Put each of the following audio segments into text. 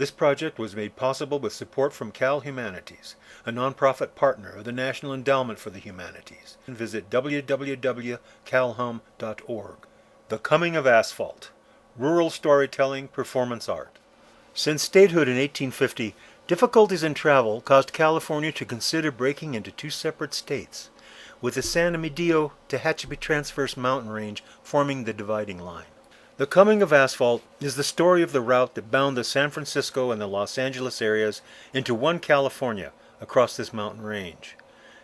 This project was made possible with support from Cal Humanities, a nonprofit partner of the National Endowment for the Humanities. Visit www.calhum.org. The Coming of Asphalt, Rural Storytelling Performance Art. Since statehood in 1850, difficulties in travel caused California to consider breaking into two separate states, with the San Emilio-Tehachapi Transverse Mountain Range forming the dividing line. The Coming of Asphalt is the story of the route that bound the San Francisco and the Los Angeles areas into one California across this mountain range.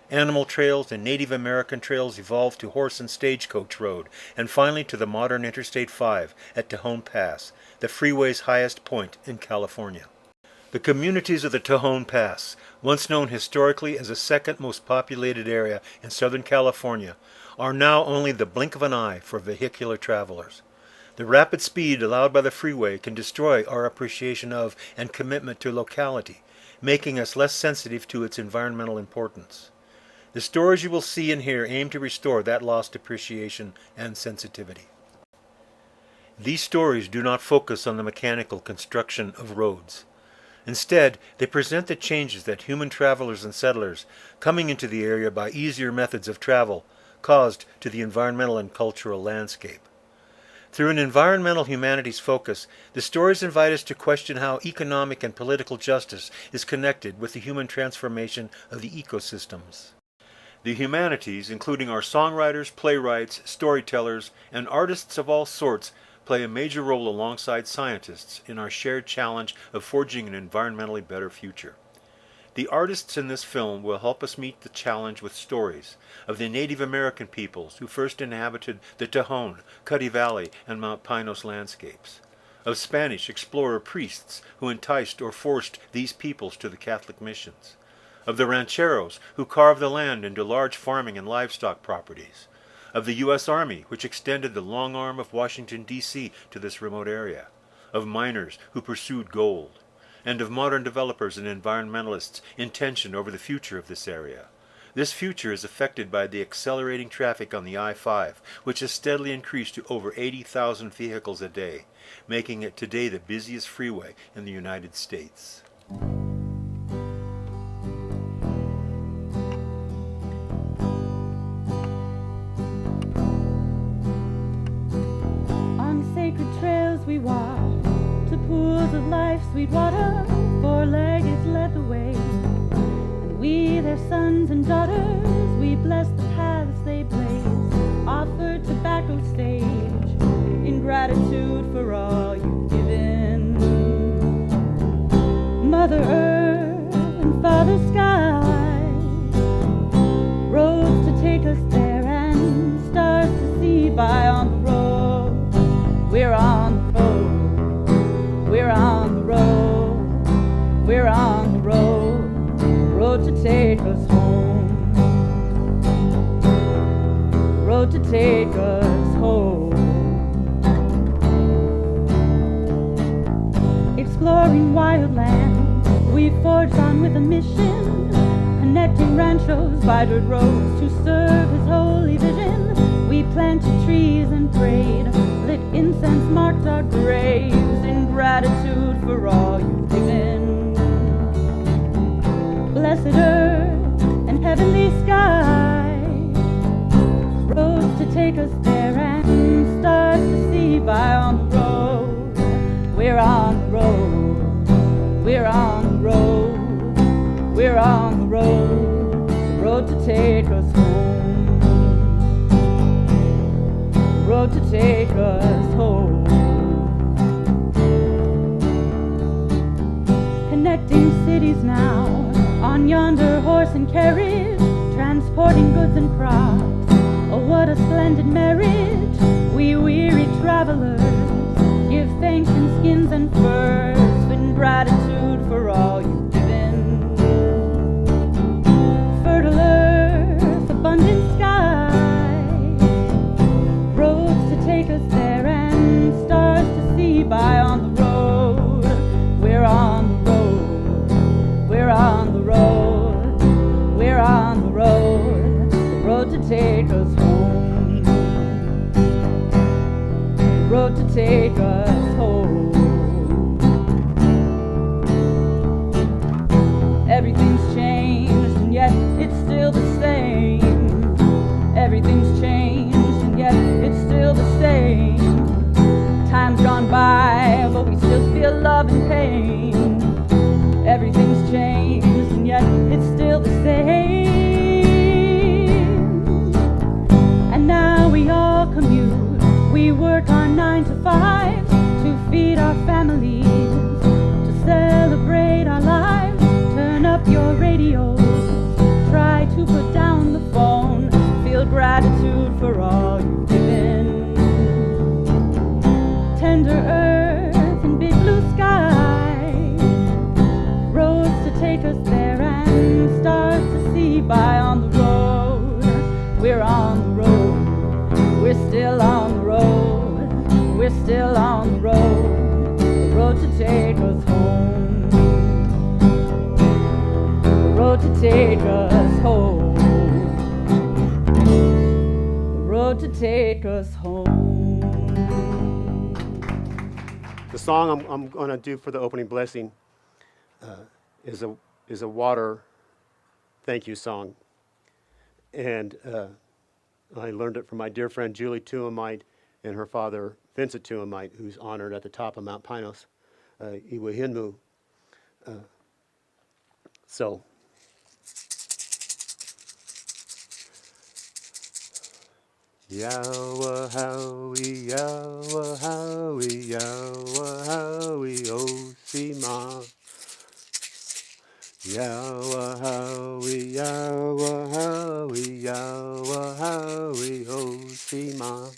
Animal trails and Native American trails evolved to horse and stagecoach road, and finally to the modern Interstate 5 at Tejon Pass, the freeway's highest point in California. The communities of the Tejon Pass, once known historically as the second most populated area in Southern California, are now only the blink of an eye for vehicular travelers. The rapid speed allowed by the freeway can destroy our appreciation of and commitment to locality, making us less sensitive to its environmental importance. The stories you will see and hear aim to restore that lost appreciation and sensitivity. These stories do not focus on the mechanical construction of roads. Instead, they present the changes that human travelers and settlers, coming into the area by easier methods of travel, caused to the environmental and cultural landscape. Through an environmental humanities focus, the stories invite us to question how economic and political justice is connected with the human transformation of the ecosystems. The humanities, including our songwriters, playwrights, storytellers, and artists of all sorts, play a major role alongside scientists in our shared challenge of forging an environmentally better future. The artists in this film will help us meet the challenge with stories of the Native American peoples who first inhabited the Tejon, Cuddy Valley, and Mount Pinos landscapes, of Spanish explorer priests who enticed or forced these peoples to the Catholic missions, of the rancheros who carved the land into large farming and livestock properties, of the U.S. Army, which extended the long arm of Washington, D.C. to this remote area, of miners who pursued gold, and of modern developers and environmentalists in tension over the future of this area. This future is affected by the accelerating traffic on the I-5, which has steadily increased to over 80,000 vehicles a day, making it today the busiest freeway in the United States. We walk to pools of life's sweet water, four-legged led the way, and we, their sons and daughters, we bless the paths they blaze, offered tobacco sage in gratitude for all you've given. Mother Earth and Father Sky, roads to take us there and stars to see by on the road. We're on the road, we're on the road, we're on the road, road to take us home, road to take us home. Exploring wild lands, we forged on with a mission, connecting ranchos by dirt roads to serve his holy vision. We planted trees and prayed, lit incense marked our graves in gratitude for all you've given. Blessed earth and heavenly sky, roads to take us there and stars to see by on the road. We're on the road, we're on the road, we're on the road, road to take us home, road to take us home. Connecting cities now on yonder horse and carriage, transporting goods and crops. Oh, what a splendid marriage. We weary travelers give thanks in skins and furs in gratitude for all you've given. Fertile earth, abundant sky, roads to take us there and stars to see by on the road. We're on the road, we're on the road, we're on the road, the road to take us home, the road to take us home. love and pain. Everything's changed, and yet it's still the same. And now we all commute. We work our 9 to 5 to feed our families, to celebrate our lives. Turn up your radios, try to put down the phone. Feel gratitude for all you've given. Tender earth and big blue sky, roads to take us there and stars to see by on the road. We're on the road, we're still on the road, we're still on the road to take us home, the road to take us home, the road to take us home. The song I'm going to do for the opening blessing is a water thank you song. And I learned it from my dear friend Julie Tuamite and her father Vincent Tuamite, who's honored at the top of Mount Pinos, Iwahinmu. So, Yawa Howie, Yawa Howie, Yawa Howie, oh see ma. Yawa Howie, Yawa Howie, Yawa Howie, oh see ma.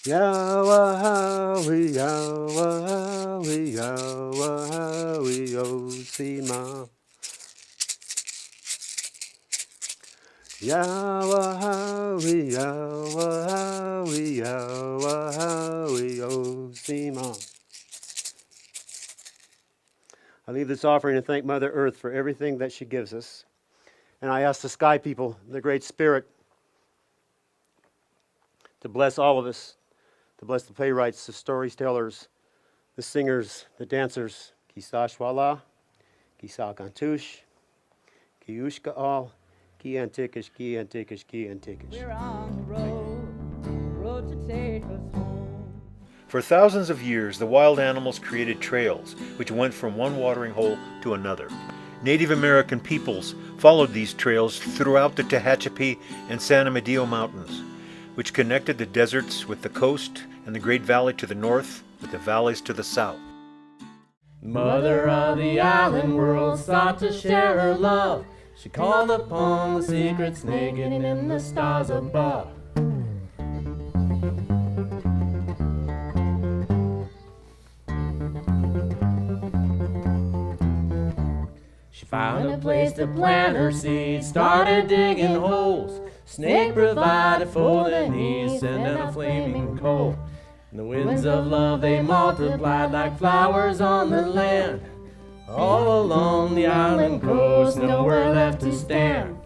Yawa Howie, Yawa Howie, Yawa Howie, oh see ma. Yawa Howie, Yawa Howie, Yawa Howie, oh see ma. I leave this offering to thank Mother Earth for everything that she gives us. And I ask the Sky People, the Great Spirit, to bless all of us, to bless the playwrights, the storytellers, the singers, the dancers. Kisa Shwala, Kisa Kantush, Kiyushka all, Ki Antikish, Ki Antikish, Ki Antikish. We're on the road to take us home. For thousands of years, the wild animals created trails which went from one watering hole to another. Native American peoples followed these trails throughout the Tehachapi and San Amadeo Mountains, which connected the deserts with the coast and the Great Valley to the north with the valleys to the south. Mother of the island world sought to share her love. She called upon the secret snake hidden in the stars above. She found a place to plant her seed, started digging holes. Snake provided for the needs, and then a flaming coal. And the winds of love, they multiplied like flowers on the land. All along the island coast, nowhere left to stand.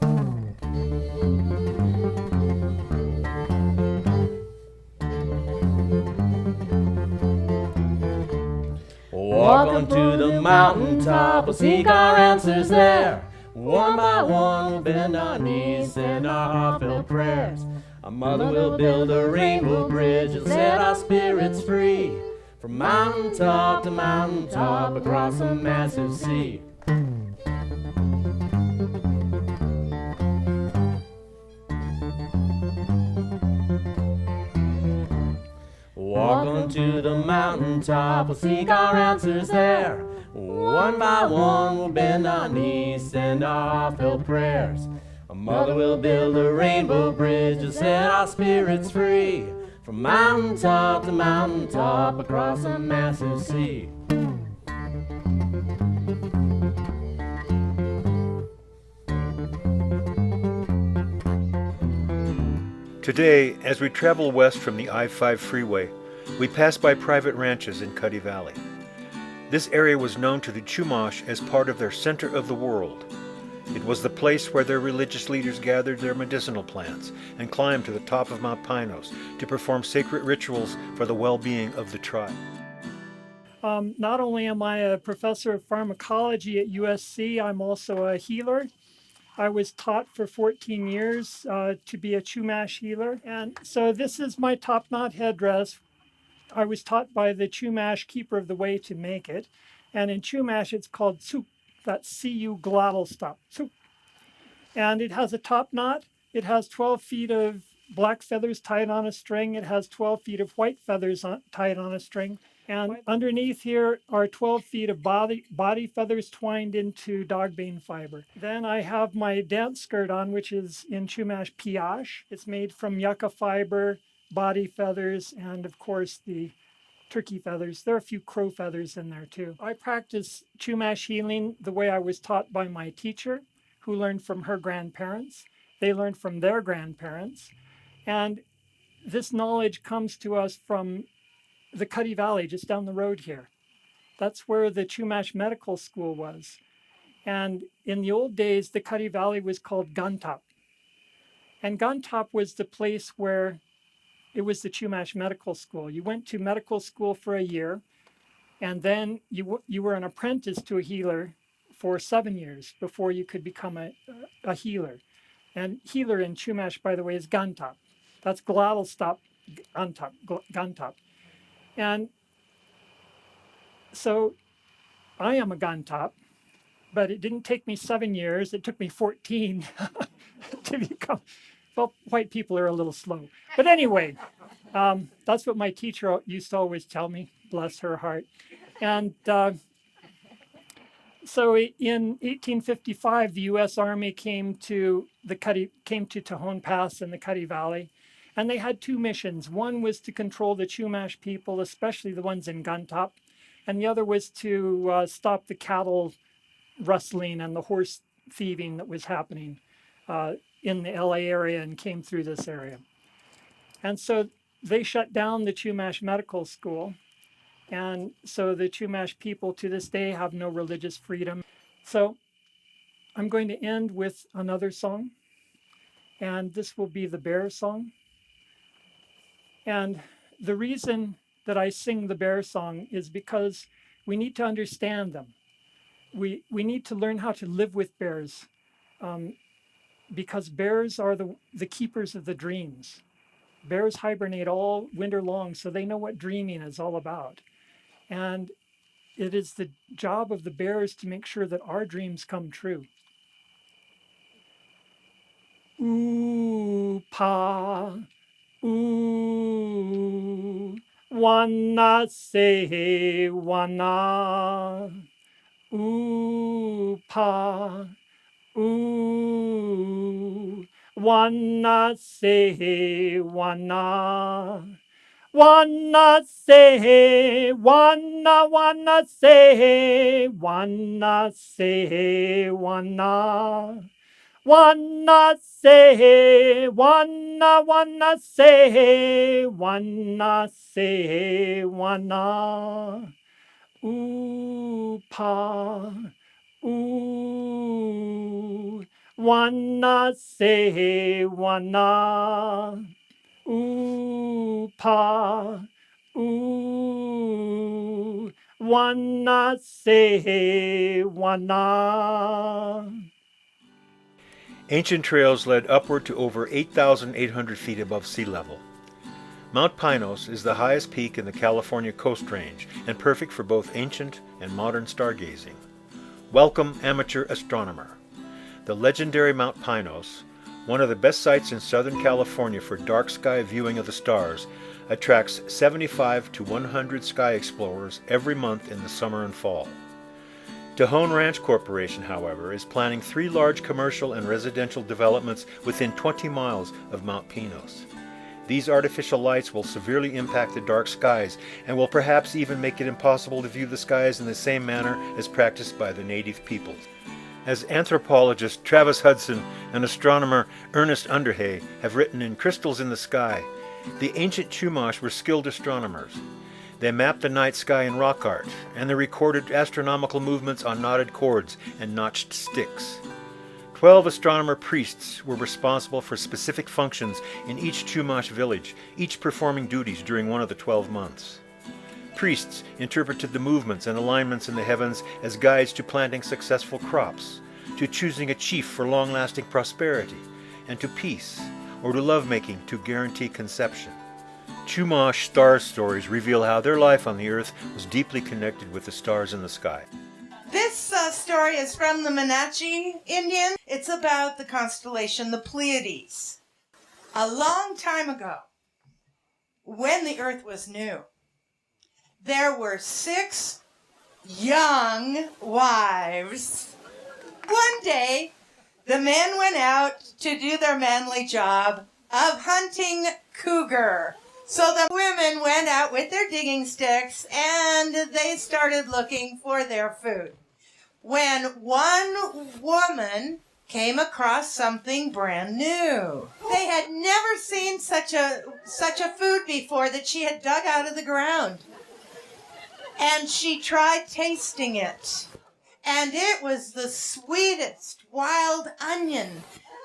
Walk on to the mountaintop, we'll seek our answers there. One by one we'll bend our knees, send our heartfelt prayers. Our mother will build a rainbow bridge and set our spirits free. From mountaintop to mountaintop across a massive sea. Walk on to the mountaintop, we'll seek our answers there. One by one we'll bend our knees, send our heartfelt prayers. Our mother will build a rainbow bridge and set our spirits free. From mountaintop to mountaintop across a massive sea. Today, as we travel west from the I-5 freeway, we pass by private ranches in Cuddy Valley. This area was known to the Chumash as part of their center of the world. It was the place where their religious leaders gathered their medicinal plants and climbed to the top of Mount Pinos to perform sacred rituals for the well-being of the tribe. Not only am I a professor of pharmacology at USC, I'm also a healer. I was taught for 14 years to be a Chumash healer. And so this is my top knot headdress. I was taught by the Chumash keeper of the way to make it. And in Chumash, it's called tsuk. That's C-U glottal stop. Tsuk. And it has a top knot. It has 12 feet of black feathers tied on a string. It has 12 feet of white feathers tied on a string. And underneath here are 12 feet of body feathers twined into dogbane fiber. Then I have my dance skirt on, which is in Chumash piash. It's made from yucca fiber, body feathers, and of course the turkey feathers. There are a few crow feathers in there too. I practice Chumash healing the way I was taught by my teacher, who learned from her grandparents. They learned from their grandparents. And this knowledge comes to us from the Cuddy Valley, just down the road here. That's where the Chumash Medical School was. And in the old days, the Cuddy Valley was called Guntop. And Guntop was the place where it was the Chumash Medical School. You went to medical school for a year, and then you were an apprentice to a healer for 7 years before you could become a healer. And healer in Chumash, by the way, is Guntop. That's glottal stop, Guntop. And so I am a Guntop, but it didn't take me 7 years. It took me 14 to become, well, white people are a little slow. But anyway, that's what my teacher used to always tell me, bless her heart. And so in 1855, the U.S. Army came to Tejon Pass in the Cuddy Valley, and they had two missions. One was to control the Chumash people, especially the ones in Guntop, and the other was to stop the cattle rustling and the horse thieving that was happening in the LA area and came through this area. And so they shut down the Chumash Medical School. And so the Chumash people to this day have no religious freedom. So I'm going to end with another song. And this will be the bear song. And the reason that I sing the bear song is because we need to understand them. We need to learn how to live with bears, because bears are the keepers of the dreams. Bears hibernate all winter long, so they know what dreaming is all about. And it is the job of the bears to make sure that our dreams come true. Ooh, pa, ooh, wanna say wanna. Ooh, pa, ooh, wanna say wanna. Wanna say, wanna say, wanna say, wanna. Wanna say, wanna say, wanna say, wanna. Ooh, pa, ooh, wanna say, wanna. Ooh, pa, ooh, wanna say, wanna. Ancient trails led upward to over 8,800 feet above sea level. Mount Pinos is the highest peak in the California Coast Range and perfect for both ancient and modern stargazing. Welcome, amateur astronomer. The legendary Mount Pinos, one of the best sites in Southern California for dark sky viewing of the stars, attracts 75 to 100 sky explorers every month in the summer and fall. Tejon Ranch Corporation, however, is planning 3 large commercial and residential developments within 20 miles of Mount Pinos. These artificial lights will severely impact the dark skies and will perhaps even make it impossible to view the skies in the same manner as practiced by the native peoples. As anthropologist Travis Hudson and astronomer Ernest Underhay have written in Crystals in the Sky, the ancient Chumash were skilled astronomers. They mapped the night sky in rock art, and they recorded astronomical movements on knotted cords and notched sticks. 12 astronomer priests were responsible for specific functions in each Chumash village, each performing duties during one of the 12 months. Priests interpreted the movements and alignments in the heavens as guides to planting successful crops, to choosing a chief for long-lasting prosperity, and to peace, or to lovemaking to guarantee conception. Chumash star stories reveal how their life on the earth was deeply connected with the stars in the sky. This story is from the Wenatchee Indian. It's about the constellation the Pleiades. A long time ago, when the earth was new, there were 6 young wives. One day, the men went out to do their manly job of hunting cougar. So the women went out with their digging sticks and they started looking for their food. When one woman came across something brand new. They had never seen such a food before that she had dug out of the ground. And she tried tasting it. And it was the sweetest wild onion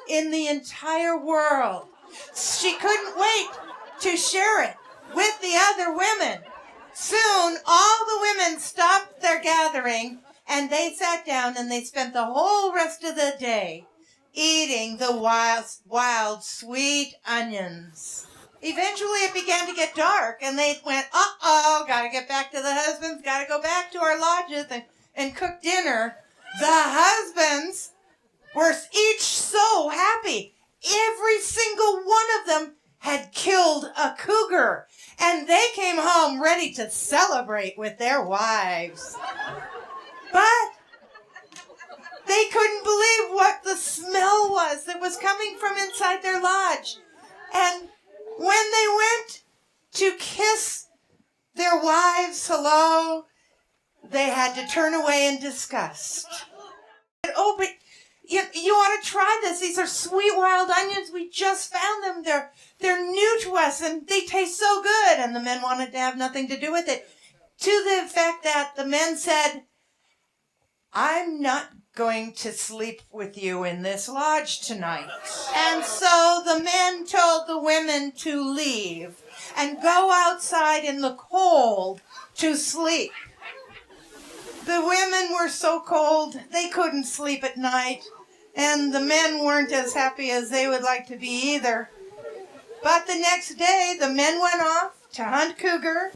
in the entire world. She couldn't wait to share it with the other women. Soon, all the women stopped their gathering and they sat down and they spent the whole rest of the day eating the wild, sweet onions. Eventually, it began to get dark and they went, uh-oh, gotta get back to the husbands, gotta go back to our lodges and cook dinner. The husbands were each so happy. Every single one of them had killed a cougar, and they came home ready to celebrate with their wives. But they couldn't believe what the smell was that was coming from inside their lodge. And when they went to kiss their wives hello, they had to turn away in disgust. Oh, but you ought to try this. These are sweet wild onions. We just found them. They're new to us, and they taste so good. And the men wanted to have nothing to do with it, to the effect that the men said, I'm not going to sleep with you in this lodge tonight. And so the men told the women to leave and go outside in the cold to sleep. The women were so cold, they couldn't sleep at night, and the men weren't as happy as they would like to be either. But the next day, the men went off to hunt cougar.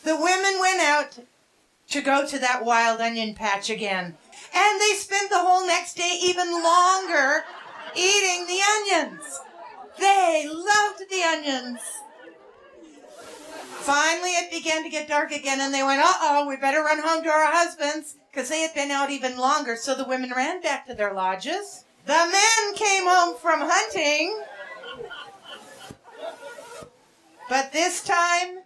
The women went out to go to that wild onion patch again. And they spent the whole next day even longer eating the onions. They loved the onions. Finally, it began to get dark again, and they went, uh-oh, we better run home to our husbands, because they had been out even longer. So the women ran back to their lodges. The men came home from hunting. But this time,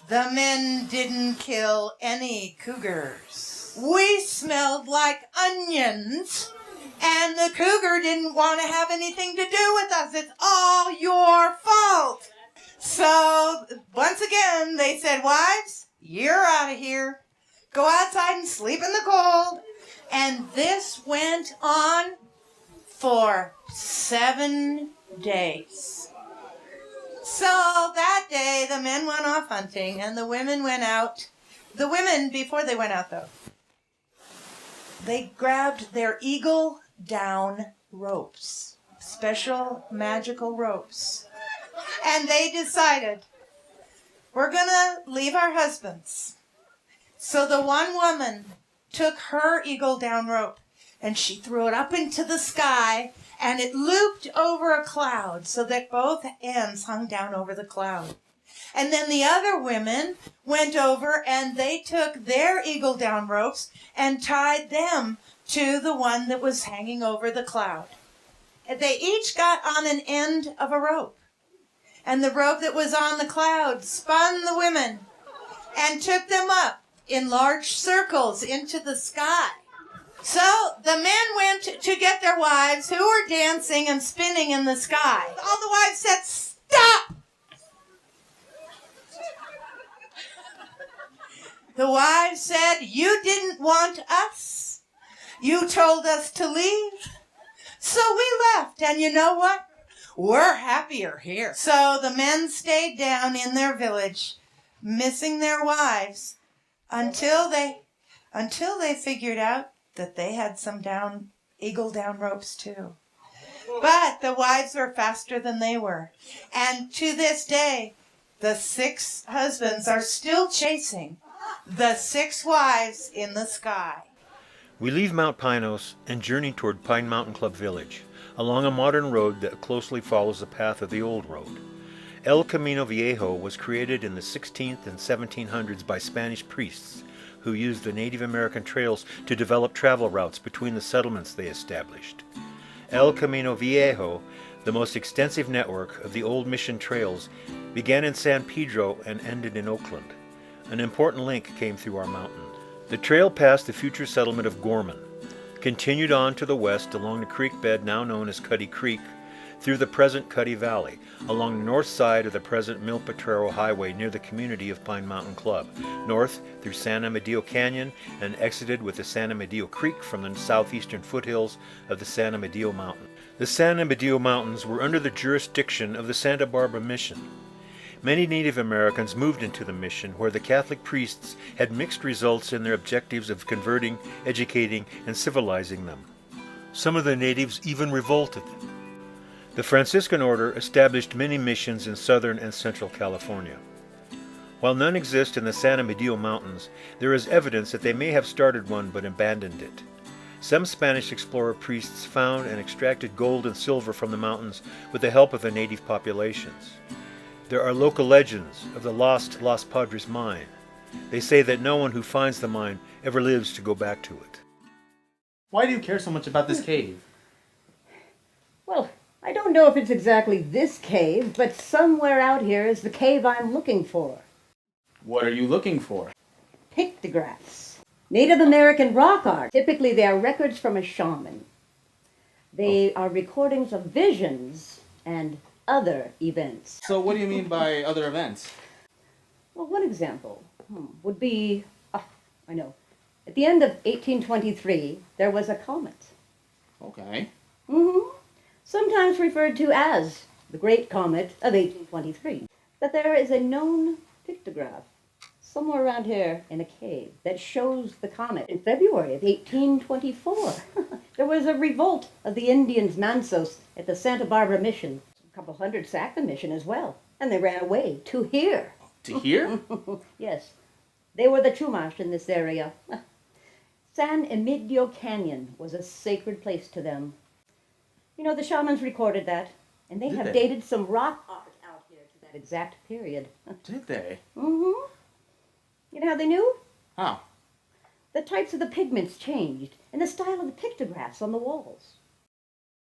the men didn't kill any cougars. We smelled like onions, and the cougar didn't want to have anything to do with us. It's all your fault. So, once again, they said, wives, you're out of here. Go outside and sleep in the cold. And this went on for 7 days. So that day, the men went off hunting, and the women went out. The women, before they went out, though, they grabbed their eagle down ropes, special magical ropes. And they decided, we're going to leave our husbands. So the one woman took her eagle down rope and she threw it up into the sky, and it looped over a cloud so that both ends hung down over the cloud. And then the other women went over and they took their eagle down ropes and tied them to the one that was hanging over the cloud. And they each got on an end of a rope. And the rope that was on the cloud spun the women and took them up in large circles into the sky. So the men went to get their wives, who were dancing and spinning in the sky. All the wives said, stop! The wives said, you didn't want us. You told us to leave. So we left, and you know what? We're happier here. So the men stayed down in their village, missing their wives, until they figured out that they had some eagle down ropes too. But the wives were faster than they were. And to this day, The 6 husbands are still chasing the 6 wives in the sky. We leave Mount Pinos and journey toward Pine Mountain Club Village, along a modern road that closely follows the path of the old road. El Camino Viejo was created in the 16th and 1700s by Spanish priests who used the Native American trails to develop travel routes between the settlements they established. El Camino Viejo, the most extensive network of the old mission trails, began in San Pedro and ended in Oakland. An important link came through our mountains. The trail passed the future settlement of Gorman, continued on to the west along the creek bed now known as Cuddy Creek, through the present Cuddy Valley, along the north side of the present Mil Potrero Highway near the community of Pine Mountain Club, north through San Amadeo Canyon, and exited with the San Amadeo Creek from the southeastern foothills of the San Amadeo Mountain. The San Amadeo Mountains were under the jurisdiction of the Santa Barbara Mission. Many Native Americans moved into the mission, where the Catholic priests had mixed results in their objectives of converting, educating, and civilizing them. Some of the natives even revolted. The Franciscan order established many missions in southern and central California. While none exist in the San Amadeo Mountains, there is evidence that they may have started one but abandoned it. Some Spanish explorer priests found and extracted gold and silver from the mountains with the help of the native populations. There are local legends of the lost Los Padres mine. They say that no one who finds the mine ever lives to go back to it. Why do you care so much about this cave? Well, I don't know if it's exactly this cave, but somewhere out here is the cave I'm looking for. What are you looking for? Pictographs. Native American rock art. Typically they are records from a shaman. They are recordings of visions and other events. So what do you mean by other events? Well, one example would be, I know, at the end of 1823, there was a comet. Okay. Sometimes referred to as the Great Comet of 1823. But there is a known pictograph somewhere around here in a cave that shows the comet. In February of 1824, there was a revolt of the Indians Mansos at the Santa Barbara Mission. A couple hundred sacked the mission as well, and they ran away to here. To here? Yes, they were the Chumash in this area. San Emilio Canyon was a sacred place to them. You know, the shamans recorded that, and they Did have they? dated some rock art out here to that exact period. Did they? You know how they knew? How? The types of the pigments changed, and the style of the pictographs on the walls.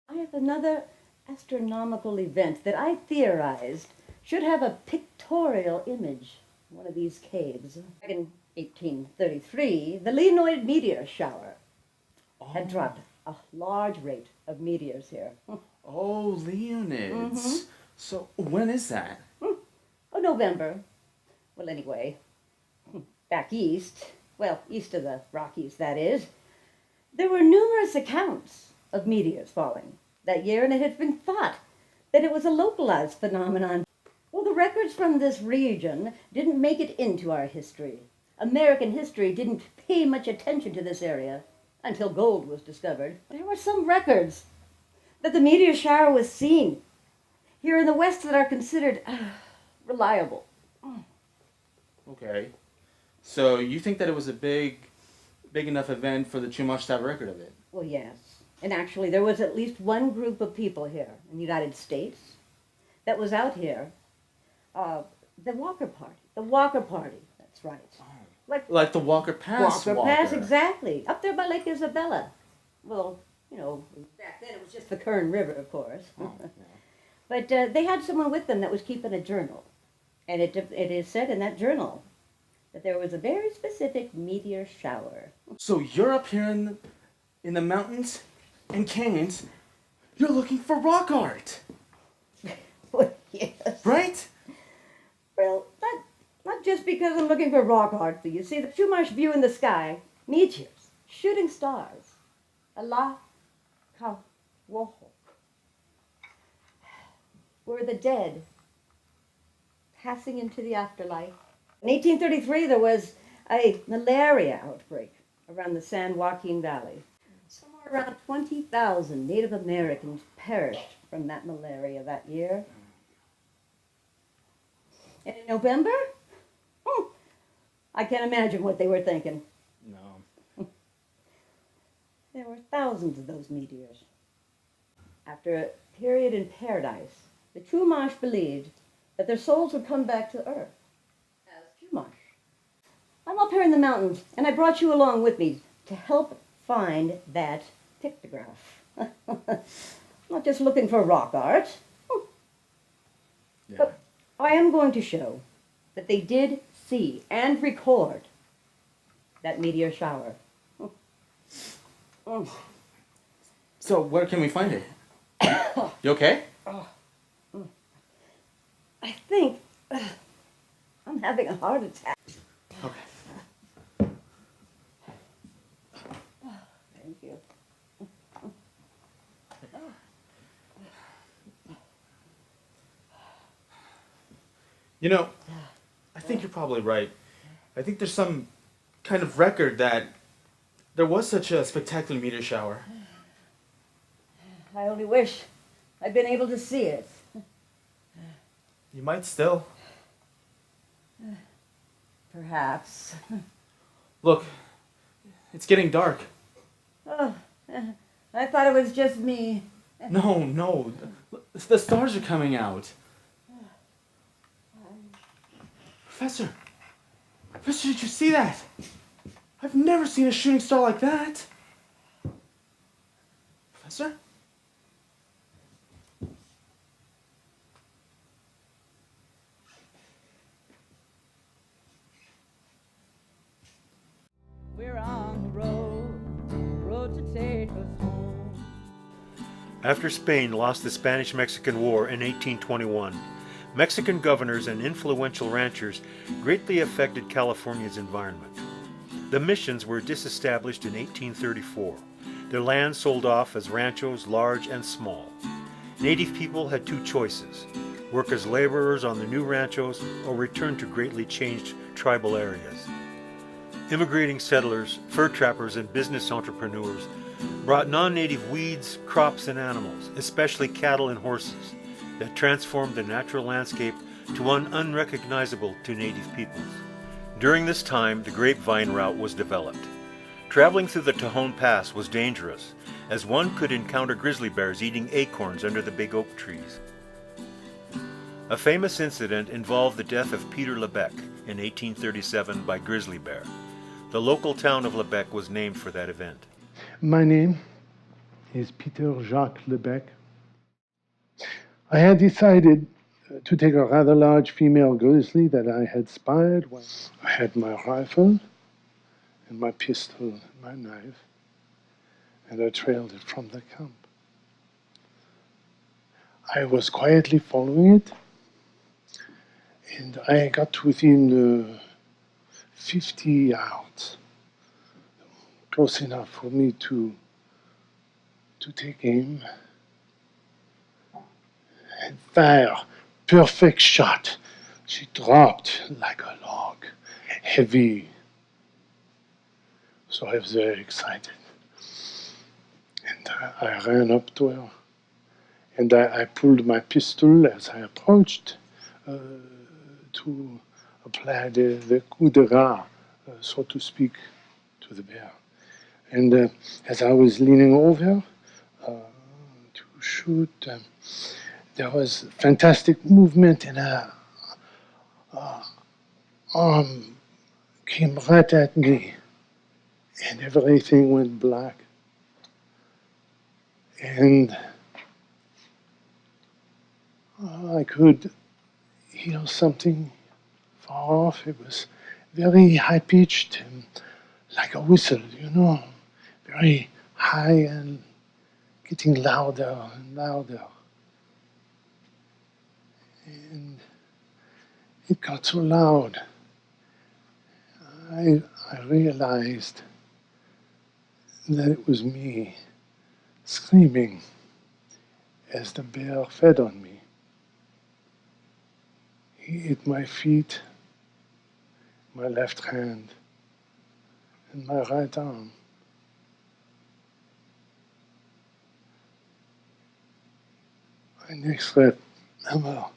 I have another astronomical event that I theorized should have a pictorial image in one of these caves. Back in 1833, the Leonid meteor shower had dropped a large rate of meteors here. Oh, Leonids. So when is that? Oh, November. Well, anyway, back east, well, east of the Rockies, that is, there were numerous accounts of meteors falling that year, and it had been thought that it was a localized phenomenon. Well, the records from this region didn't make it into our history. American history didn't pay much attention to this area until gold was discovered. There were some records that the meteor shower was seen here in the West that are considered reliable. Okay. So you think that it was a big enough event for the Chumash to have a record of it? Well, yes. And actually, there was at least one group of people here in the United States that was out here. The Walker Party. The Walker Party, that's right. Like the Walker Pass Walker Pass, exactly. Up there by Lake Isabella. Well, you know, back then it was just the Kern River, of course. Oh, yeah. But they had someone with them that was keeping a journal. And it is said in that journal that there was a very specific meteor shower. So you're up here in the mountains and canyons. You're looking for rock art, Well, yes. right? Well, not just because I'm looking for rock art, but you see, the Chumash view in the sky, meteors, shooting stars, Allah ka woho, were the dead passing into the afterlife. In 1833, there was a malaria outbreak around the San Joaquin Valley. Somewhere around 20,000 Native Americans perished from that malaria that year. And in November? I can't imagine what they were thinking. No. There were thousands of those meteors. After a period in paradise, the Chumash believed that their souls would come back to Earth as Chumash. I'm up here in the mountains, and I brought you along with me to help find that pictograph. I'm not just looking for rock art. Yeah. But I am going to show that they did see and record that meteor shower. So where can we find it? You okay? I think I'm having a heart attack. Okay. Thank you. You know, I think you're probably right. I think there's some kind of record that there was such a spectacular meteor shower. I only wish I'd been able to see it. You might still. Perhaps. Look, it's getting dark. Oh, I thought it was just me. No, no. The stars are coming out. Professor! Professor, did you see that? I've never seen a shooting star like that. Professor? We're on the road to take us home. After Spain lost the Spanish-Mexican War in 1821, Mexican governors and influential ranchers greatly affected California's environment. The missions were disestablished in 1834. Their land sold off as ranchos large and small. Native people had two choices: work as laborers on the new ranchos or return to greatly changed tribal areas. Immigrating settlers, fur trappers, and business entrepreneurs brought non-native weeds, crops, and animals, especially cattle and horses, that transformed the natural landscape to one unrecognizable to native peoples. During this time, the grapevine route was developed. Traveling through the Tejon Pass was dangerous, as one could encounter grizzly bears eating acorns under the big oak trees. A famous incident involved the death of Peter Lebec in 1837 by grizzly bear. The local town of Lebec was named for that event. My name is Peter Jacques Lebec. I had decided to take a rather large female grizzly that I had spied. I had my rifle and my pistol and my knife, and I trailed it from the camp. I was quietly following it, and I got within 50 yards, close enough for me to take aim and fire. Perfect shot. She dropped like a log, heavy. So I was very excited. And I ran up to her, and I pulled my pistol as I approached to apply the coup de grace, so to speak, to the bear. And as I was leaning over to shoot, there was fantastic movement, and her arm came right at me, and everything went black. And I could hear something far off. It was very high-pitched, and like a whistle, very high and getting louder and louder. And it got so loud, I realized that it was me screaming as the bear fed on me. He hit my feet, my left hand, and my right arm. My next step, Emma,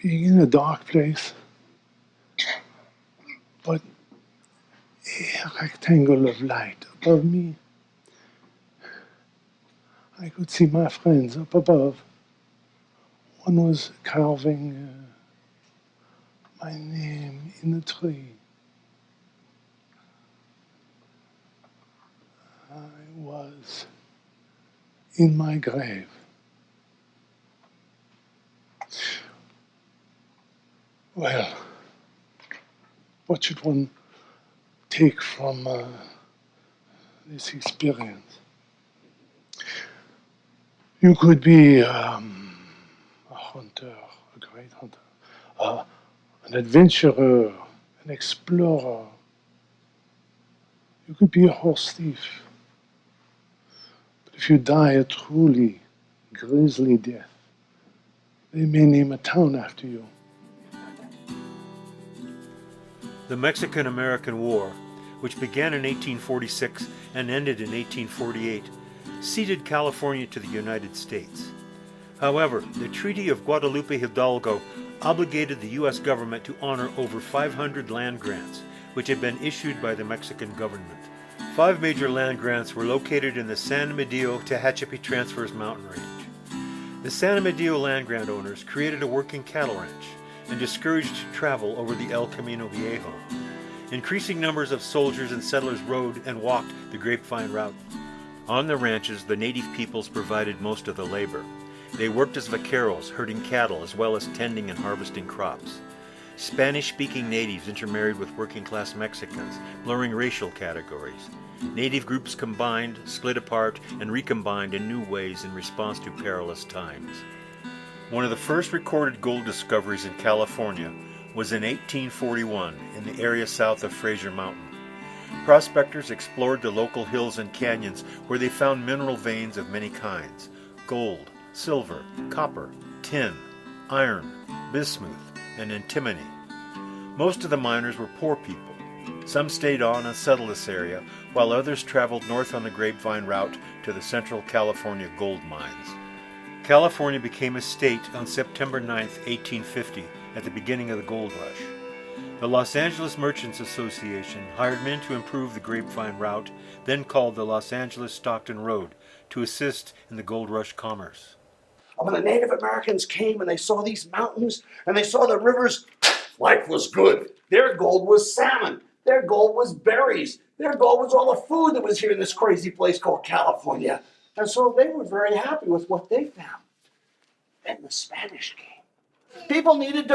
being in a dark place, but a rectangle of light above me. I could see my friends up above. One was carving my name in the tree. I was in my grave. Well, what should one take from this experience? You could be a hunter, a great hunter, an adventurer, an explorer. You could be a horse thief. But if you die a truly grisly death, they may name a town after you. The Mexican-American War, which began in 1846 and ended in 1848, ceded California to the United States. However, the Treaty of Guadalupe Hidalgo obligated the U.S. government to honor over 500 land grants, which had been issued by the Mexican government. 5 major land grants were located in the San Medillo-Tehachapi Transfers mountain range. The San Medillo land grant owners created a working cattle ranch and discouraged travel over the El Camino Viejo. Increasing numbers of soldiers and settlers rode and walked the Grapevine route. On the ranches, the native peoples provided most of the labor. They worked as vaqueros, herding cattle, as well as tending and harvesting crops. Spanish-speaking natives intermarried with working-class Mexicans, blurring racial categories. Native groups combined, split apart, and recombined in new ways in response to perilous times. One of the first recorded gold discoveries in California was in 1841 in the area south of Fraser Mountain. Prospectors explored the local hills and canyons where they found mineral veins of many kinds: gold, silver, copper, tin, iron, bismuth, and antimony. Most of the miners were poor people. Some stayed on and settled this area, while others traveled north on the Grapevine route to the Central California gold mines. California became a state on September 9, 1850, at the beginning of the gold rush. The Los Angeles Merchants Association hired men to improve the Grapevine route, then called the Los Angeles-Stockton Road, to assist in the gold rush commerce. When the Native Americans came and they saw these mountains and they saw the rivers, life was good. Their gold was salmon. Their gold was berries. Their gold was all the food that was here in this crazy place called California. And so they were very happy with what they found. Then the Spanish came. People needed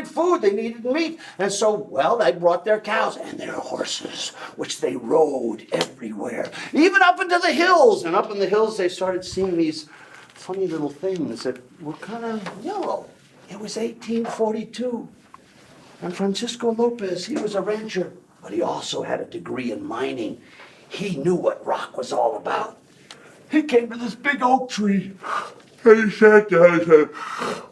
food, they needed meat. And so, well, they brought their cows and their horses, which they rode everywhere, even up into the hills. And up in the hills, they started seeing these funny little things that were kind of yellow. It was 1842. And Francisco Lopez, he was a rancher, but he also had a degree in mining. He knew what rock was all about. He came to this big oak tree. And he sat down and said,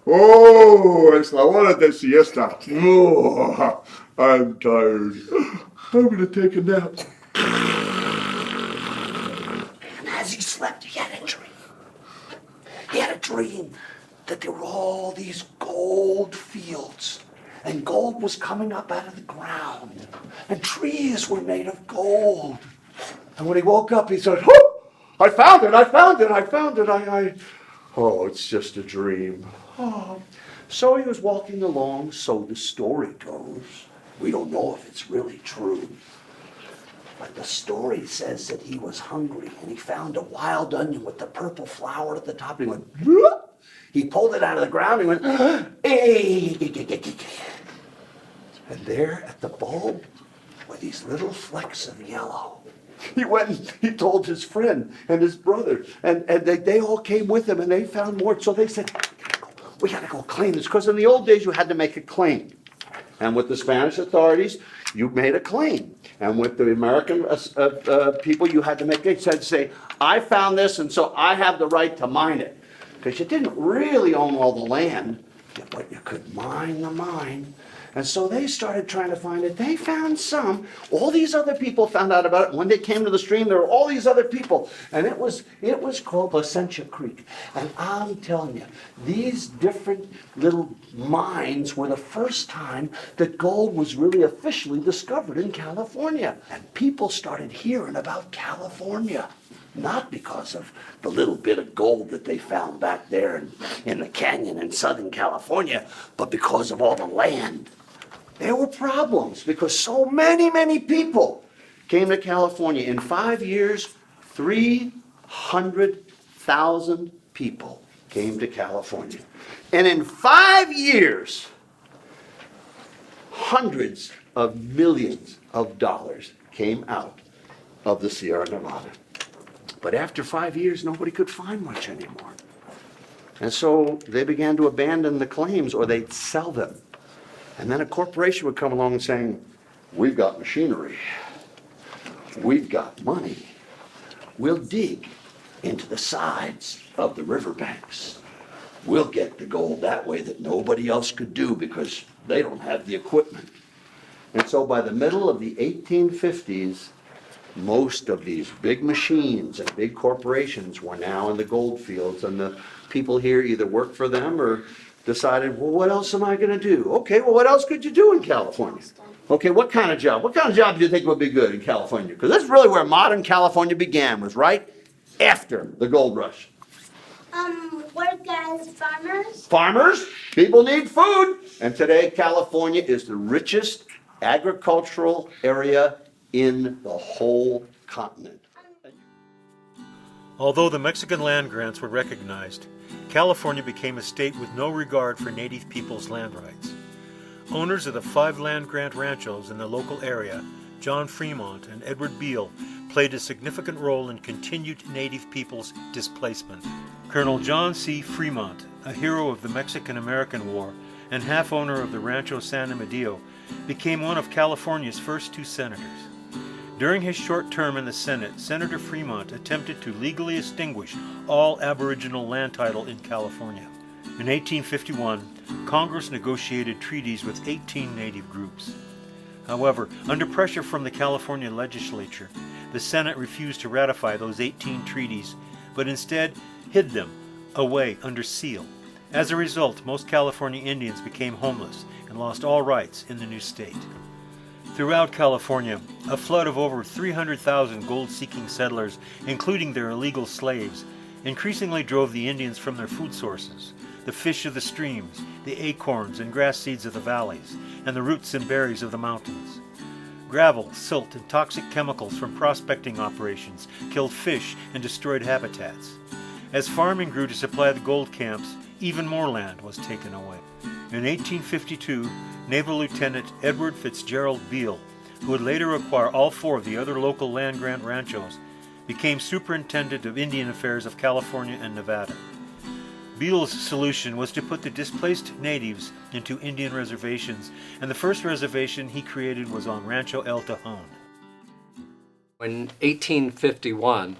"Oh, es la hora de siesta. Oh, I'm tired. I'm going to take a nap." And as he slept, he had a dream. He had a dream that there were all these gold fields, and gold was coming up out of the ground, and trees were made of gold. And when he woke up, he said, "Oh, I found it, I found it, I found it, oh, it's just a dream." Oh. So he was walking along, so the story goes. We don't know if it's really true. But the story says that he was hungry and he found a wild onion with the purple flower at the top. And he went, "Whoop." He pulled it out of the ground and he went, "Hey." And there at the bulb were these little flecks of yellow. He went and he told his friend and his brother, and they all came with him and they found more. So they said, "We gotta go claim this." Because in the old days, you had to make a claim. And with the Spanish authorities, you made a claim. And with the American people, you had to make a say, "I found this, and so I have the right to mine it." Because you didn't really own all the land, but you could mine the mine. And so they started trying to find it. They found some. All these other people found out about it. When they came to the stream, there were all these other people. And it was called Placentia Creek. And I'm telling you, these different little mines were the first time that gold was really officially discovered in California. And people started hearing about California. Not because of the little bit of gold that they found back there in the canyon in Southern California, but because of all the land. There were problems because so many people came to California. In 5 years, 300,000 people came to California. And in 5 years, hundreds of millions of dollars came out of the Sierra Nevada. But after 5 years, nobody could find much anymore. And so they began to abandon the claims, or they'd sell them. And then a corporation would come along and saying, we've got machinery, we've got money, we'll dig into the sides of the riverbanks. We'll get the gold that way that nobody else could do because they don't have the equipment. And so by the middle of the 1850s, most of these big machines and big corporations were now in the gold fields, and the people here either worked for them or decided, well, what else am I going to do? Okay, well, what else could you do in California? Okay, what kind of job? What kind of job do you think would be good in California? Because that's really where modern California began, was right after the gold rush. Work as farmers. Farmers, people need food. And today, California is the richest agricultural area in the whole continent. Although the Mexican land grants were recognized, California became a state with no regard for native people's land rights. Owners of the 5 land grant ranchos in the local area, John Fremont and Edward Beale, played a significant role in continued native people's displacement. Colonel John C. Fremont, a hero of the Mexican-American War and half-owner of the Rancho San Amadeo, became one of California's first 2 senators. During his short term in the Senate, Senator Fremont attempted to legally extinguish all Aboriginal land title in California. In 1851, Congress negotiated treaties with 18 native groups. However, under pressure from the California legislature, the Senate refused to ratify those 18 treaties, but instead hid them away under seal. As a result, most California Indians became homeless and lost all rights in the new state. Throughout California, a flood of over 300,000 gold-seeking settlers, including their illegal slaves, increasingly drove the Indians from their food sources, the fish of the streams, the acorns and grass seeds of the valleys, and the roots and berries of the mountains. Gravel, silt, and toxic chemicals from prospecting operations killed fish and destroyed habitats. As farming grew to supply the gold camps, even more land was taken away. In 1852, Naval Lieutenant Edward Fitzgerald Beale, who would later acquire all 4 of the other local land grant ranchos, became Superintendent of Indian Affairs of California and Nevada. Beale's solution was to put the displaced natives into Indian reservations, and the first reservation he created was on Rancho El Tejon. In 1851,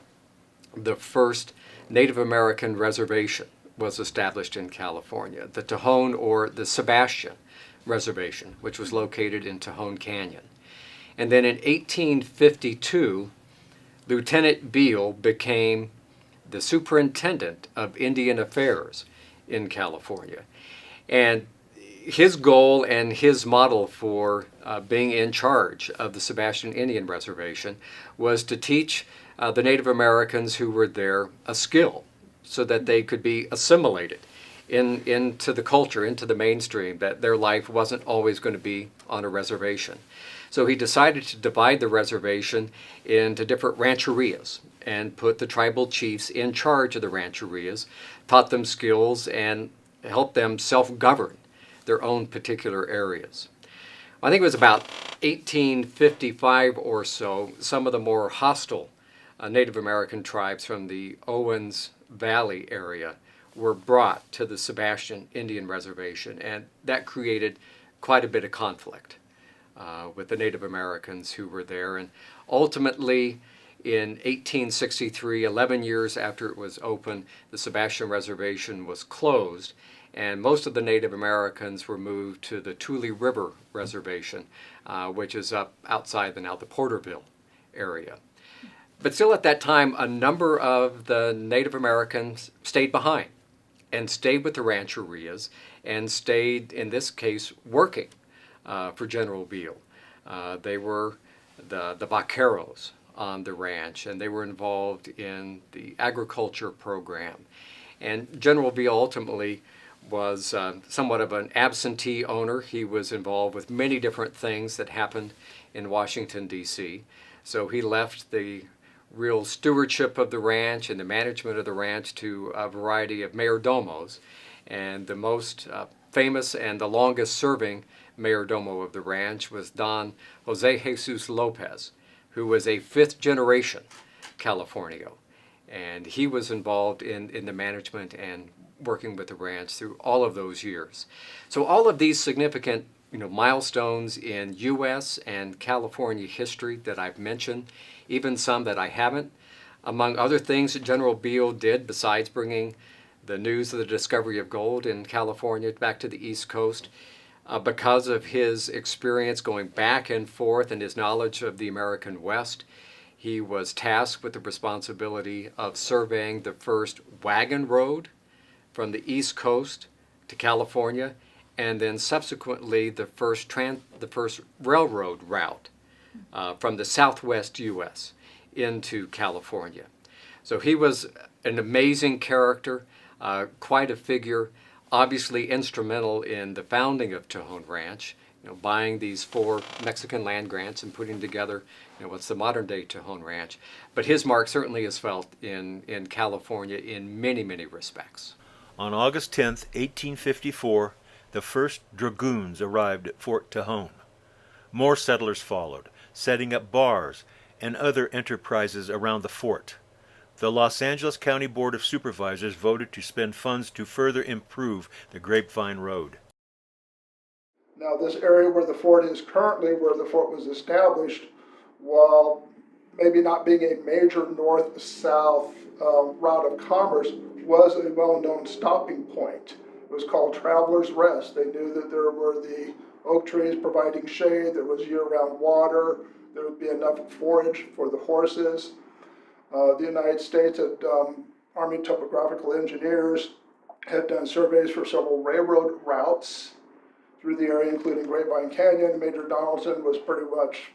the first Native American reservation was established in California, the Tejon, or the Sebastian Reservation, which was located in Tejon Canyon. And then in 1852, Lieutenant Beale became the Superintendent of Indian Affairs in California. And his goal and his model for being in charge of the Sebastian Indian Reservation was to teach the Native Americans who were there a skill so that they could be assimilated into the culture, into the mainstream, that their life wasn't always going to be on a reservation. So he decided to divide the reservation into different rancherias and put the tribal chiefs in charge of the rancherias, taught them skills, and helped them self-govern their own particular areas. I think it was about 1855 or so, some of the more hostile Native American tribes from the Owens Valley area were brought to the Sebastian Indian Reservation, and that created quite a bit of conflict with the Native Americans who were there. And ultimately, in 1863, 11 years after it was open, the Sebastian Reservation was closed, And most of the Native Americans were moved to the Tule River Reservation, which is up outside the Porterville area. But still at that time, a number of the Native Americans stayed behind and stayed with the rancherias and stayed, in this case, working for General Beale. They were the vaqueros on the ranch, and they were involved in the agriculture program. And General Beale ultimately was somewhat of an absentee owner. He was involved with many different things that happened in Washington, D.C. So he left the real stewardship of the ranch and the management of the ranch to a variety of mayordomos. And the most famous and the longest serving mayordomo of the ranch was Don Jose Jesus Lopez, who was a fifth generation Californio. And he was involved in the management and working with the ranch through all of those years. So all of these significant milestones in U.S. and California history that I've mentioned, even some that I haven't, among other things that General Beale did besides bringing the news of the discovery of gold in California back to the East Coast, because of his experience going back and forth and his knowledge of the American West, he was tasked with the responsibility of surveying the first wagon road from the East Coast to California, and then subsequently the first railroad route from the Southwest U.S. into California. So he was an amazing character, quite a figure, obviously instrumental in the founding of Tejon Ranch, buying these 4 Mexican land grants and putting together what's the modern day Tejon Ranch. But his mark certainly is felt in California in many, many respects. On August 10th, 1854, the first dragoons arrived at Fort Tejon. More settlers followed, setting up bars and other enterprises around the fort. The Los Angeles County Board of Supervisors voted to spend funds to further improve the Grapevine Road. Now, this area where the fort is currently, where the fort was established, while maybe not being a major north-south route of commerce, was a well-known stopping point. It was called Traveler's Rest. They knew that there were the oak trees providing shade, there was year-round water, there would be enough forage for the horses. The United States had Army topographical engineers had done surveys for several railroad routes through the area, including Grapevine Canyon. Major Donaldson was pretty much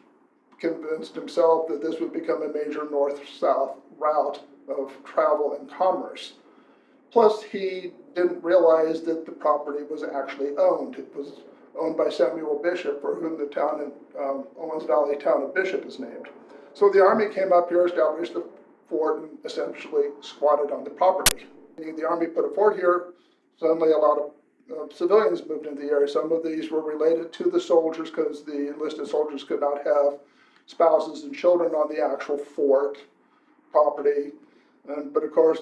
convinced himself that this would become a major north-south route of travel and commerce. Plus, he didn't realize that the property was actually owned. It was owned by Samuel Bishop, for whom the town in Owens Valley town of Bishop is named. So the Army came up here, established the fort, and essentially squatted on the property. The Army put a fort here. Suddenly a lot of civilians moved into the area. Some of these were related to the soldiers because the enlisted soldiers could not have spouses and children on the actual fort property. But of course,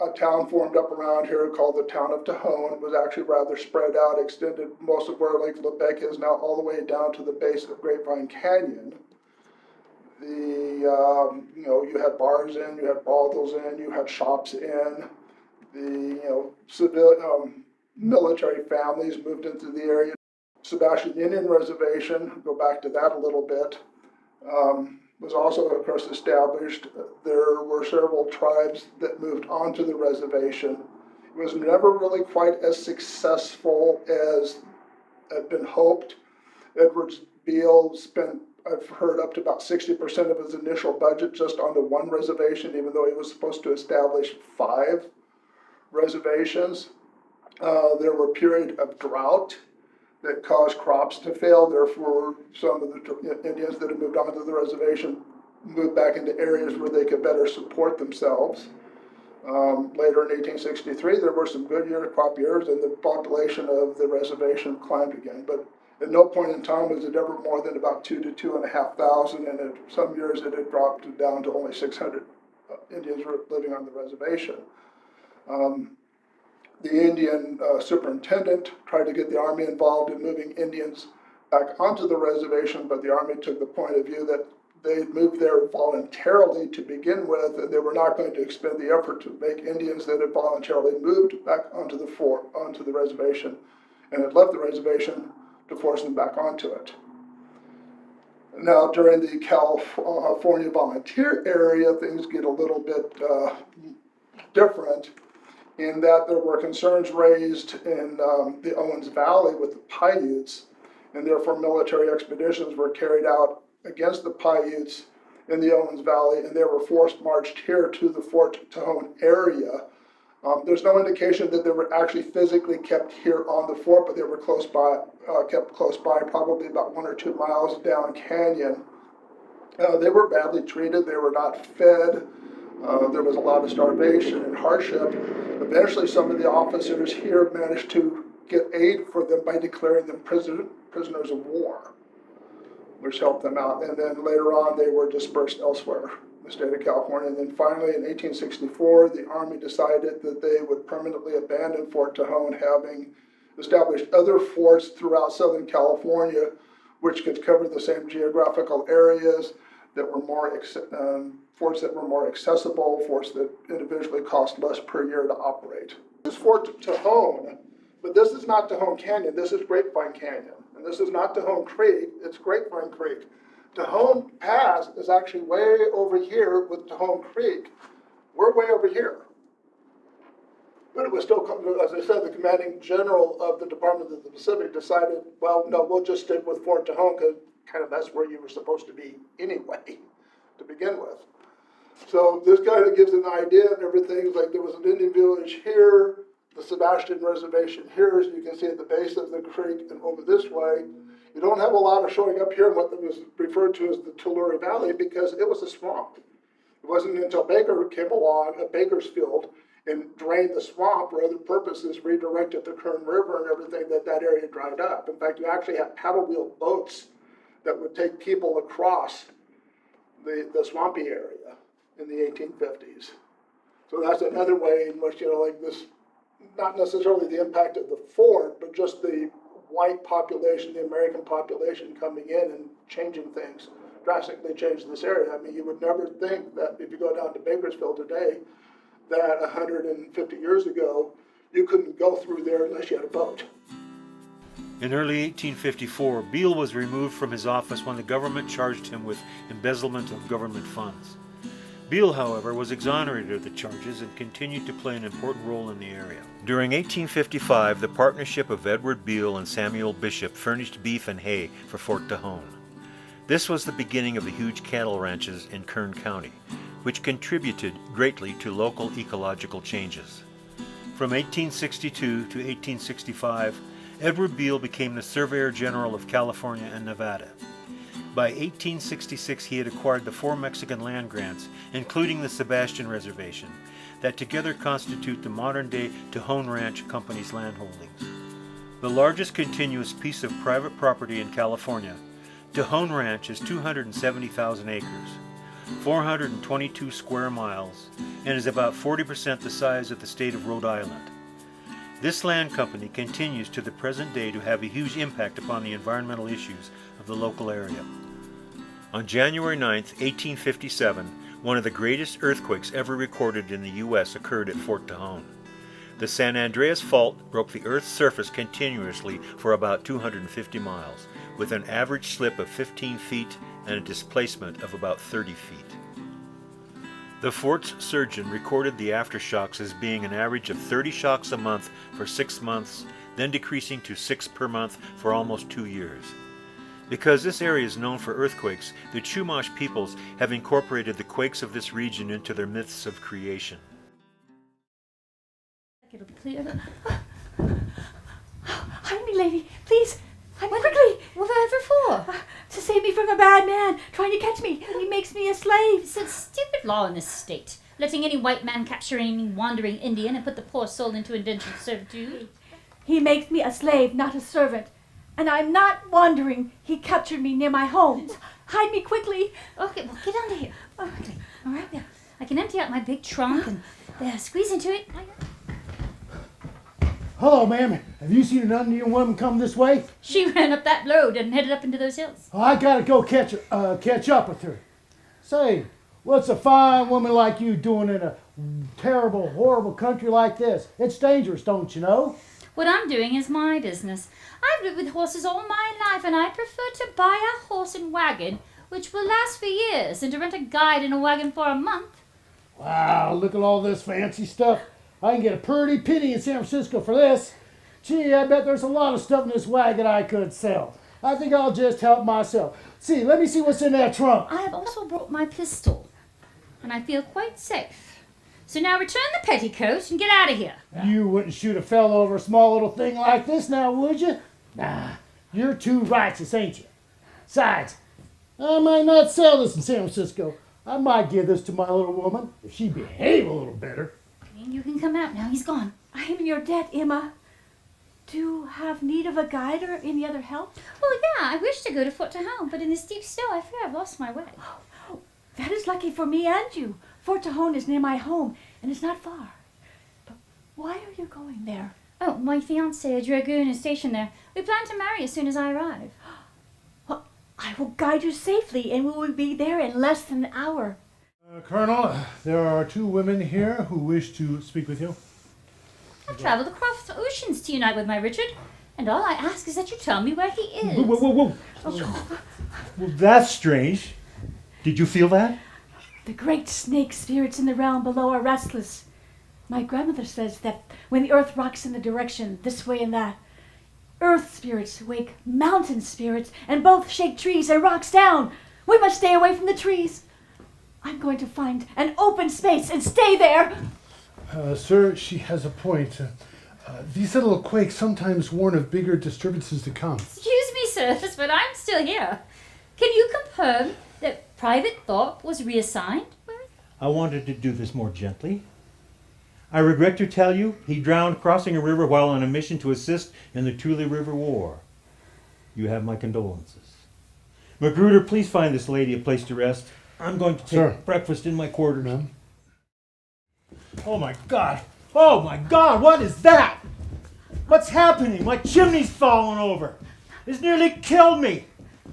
a town formed up around here called the town of Tejon. Was actually rather spread out, extended most of where Lake Lebec is now all the way down to the base of Grapevine Canyon. You had bars in, you had brothels in, you had shops in. The military families moved into the area. Sebastian Indian Reservation, go back to that a little bit, was also, of course, established. There were several tribes that moved onto the reservation. It was never really quite as successful as had been hoped. Edwards Beale spent, I've heard, up to about 60% of his initial budget just on the one reservation, even though he was supposed to establish 5 reservations. There were periods of drought that caused crops to fail. Therefore, some of the Indians that had moved onto the reservation moved back into areas where they could better support themselves. Later in 1863, there were some good crop years, and the population of the reservation climbed again. But at no point in time was it ever more than about 2,000 to 2,500, and in some years it had dropped down to only 600 Indians were living on the reservation. The Indian superintendent tried to get the Army involved in moving Indians back onto the reservation, but the Army took the point of view that they moved there voluntarily to begin with, and they were not going to expend the effort to make Indians that had voluntarily moved back onto the reservation and had left the reservation to force them back onto it. Now, during the California volunteer area, things get a little bit different in that there were concerns raised in the Owens Valley with the Paiutes, and therefore military expeditions were carried out against the Paiutes in the Owens Valley, and they were forced marched here to the Fort Tejon area. There's no indication that they were actually physically kept here on the fort, but they were close by, kept close by, probably about 1 or 2 miles down canyon. They were badly treated. They were not fed. There was a lot of starvation and hardship. Eventually, some of the officers here managed to get aid for them by declaring them prisoners of war, which helped them out. And then later on, they were dispersed elsewhere in the state of California. And then finally, in 1864, the Army decided that they would permanently abandon Fort Tejon, having established other forts throughout Southern California, which could cover the same geographical areas, that were more forts that were more accessible, forts that individually cost less per year to operate. This is Fort Tejon, but this is not Tejon Canyon. This is Grapevine Canyon, and this is not Tejon Creek. It's Grapevine Creek. Tejon Pass is actually way over here with Tejon Creek. We're way over here. But it was still, as I said, the commanding general of the Department of the Pacific decided, well, no, we'll just stick with Fort Tejon because kind of that's where you were supposed to be anyway, to begin with. So this kind of gives an idea and everything. Like there was an Indian village here, the Sebastian Reservation here, as you can see at the base of the creek, and over this way. You don't have a lot of showing up here in what was referred to as the Telluride Valley because it was a swamp. It wasn't until Baker came along, Bakersfield, and drained the swamp for other purposes, redirected the Kern River and everything, that area dried up. In fact, you actually have paddle wheel boats that would take people across the swampy area in the 1850s. So that's another way in which, like this, not necessarily the impact of the fort, but just the white population, the American population coming in and changing things, drastically changed this area. I mean, you would never think that if you go down to Bakersfield today, that 150 years ago, you couldn't go through there unless you had a boat. In early 1854, Beale was removed from his office when the government charged him with embezzlement of government funds. Beale, however, was exonerated of the charges and continued to play an important role in the area. During 1855, the partnership of Edward Beale and Samuel Bishop furnished beef and hay for Fort Tejon. This was the beginning of the huge cattle ranches in Kern County, which contributed greatly to local ecological changes. From 1862 to 1865, Edward Beale became the Surveyor General of California and Nevada. By 1866, he had acquired the 4 Mexican land grants, including the Sebastian Reservation, that together constitute the modern-day Tejon Ranch Company's land holdings. The largest continuous piece of private property in California, Tejon Ranch is 270,000 acres, 422 square miles, and is about 40% the size of the state of Rhode Island. This land company continues to the present day to have a huge impact upon the environmental issues of the local area. On January 9, 1857, one of the greatest earthquakes ever recorded in the U.S. occurred at Fort Tejon. The San Andreas Fault broke the Earth's surface continuously for about 250 miles, with an average slip of 15 feet and a displacement of about 30 feet. The fort's surgeon recorded the aftershocks as being an average of 30 shocks a month for 6 months, then decreasing to 6 per month for almost 2 years. Because this area is known for earthquakes, the Chumash peoples have incorporated the quakes of this region into their myths of creation. It'll clear. Hide me, lady, please. Hide me quickly. Whatever for? To save me from a bad man trying to catch me. He makes me a slave. It's a stupid law in this state, letting any white man capture any wandering Indian and put the poor soul into indentured servitude. He makes me a slave, not a servant. And I'm not wandering. He captured me near my home. Hide me quickly. Okay, well, get under here. Quickly. All right, now, I can empty out my big trunk and there, squeeze into it. Hello, ma'am. Have you seen an Indian woman come this way? She ran up that road and headed up into those hills. Oh, I gotta go catch up with her. Say, what's a fine woman like you doing in a terrible, horrible country like this? It's dangerous, don't you know? What I'm doing is my business. I've lived with horses all my life, and I prefer to buy a horse and wagon, which will last for years, than to rent a guide in a wagon for a month. Wow, look at all this fancy stuff. I can get a pretty penny in San Francisco for this. Gee, I bet there's a lot of stuff in this wagon I could sell. I think I'll just help myself. See, let me see what's in that trunk. I have also brought my pistol, and I feel quite safe. So now return the petticoat and get out of here. You wouldn't shoot a fellow over a small little thing like this now, would you? Nah, you're too righteous, ain't you? Besides, I might not sell this in San Francisco. I might give this to my little woman if she behave a little better. You can come out now. He's gone. I am in your debt, Emma. Do you have need of a guide or any other help? Well, yeah, I wish to go to Fort to Home, but in this deep snow, I fear I've lost my way. Oh, that is lucky for me and you. Fort Tejon is near my home, and it's not far. But why are you going there? Oh, my fiancé, a dragoon, is stationed there. We plan to marry as soon as I arrive. Well, I will guide you safely, and we will be there in less than an hour. Colonel, there are 2 women here who wish to speak with you. I've traveled across the oceans to unite with my Richard, and all I ask is that you tell me where he is. Whoa, whoa, whoa, whoa. Well, that's strange. Did you feel that? The great snake spirits in the realm below are restless. My grandmother says that when the earth rocks in the direction this way and that, earth spirits wake mountain spirits, and both shake trees and rocks down. We must stay away from the trees. I'm going to find an open space and stay there. Sir, she has a point. These little quakes sometimes warn of bigger disturbances to come. Excuse me, sirs, but I'm still here. Can you confirm that Private Thorpe was reassigned? I wanted to do this more gently. I regret to tell you, he drowned crossing a river while on a mission to assist in the Tule River War. You have my condolences. Magruder, please find this lady a place to rest. I'm going to take breakfast in my quarters. Ma'am? Oh my God! Oh my God! What is that? What's happening? My chimney's fallen over. It's nearly killed me.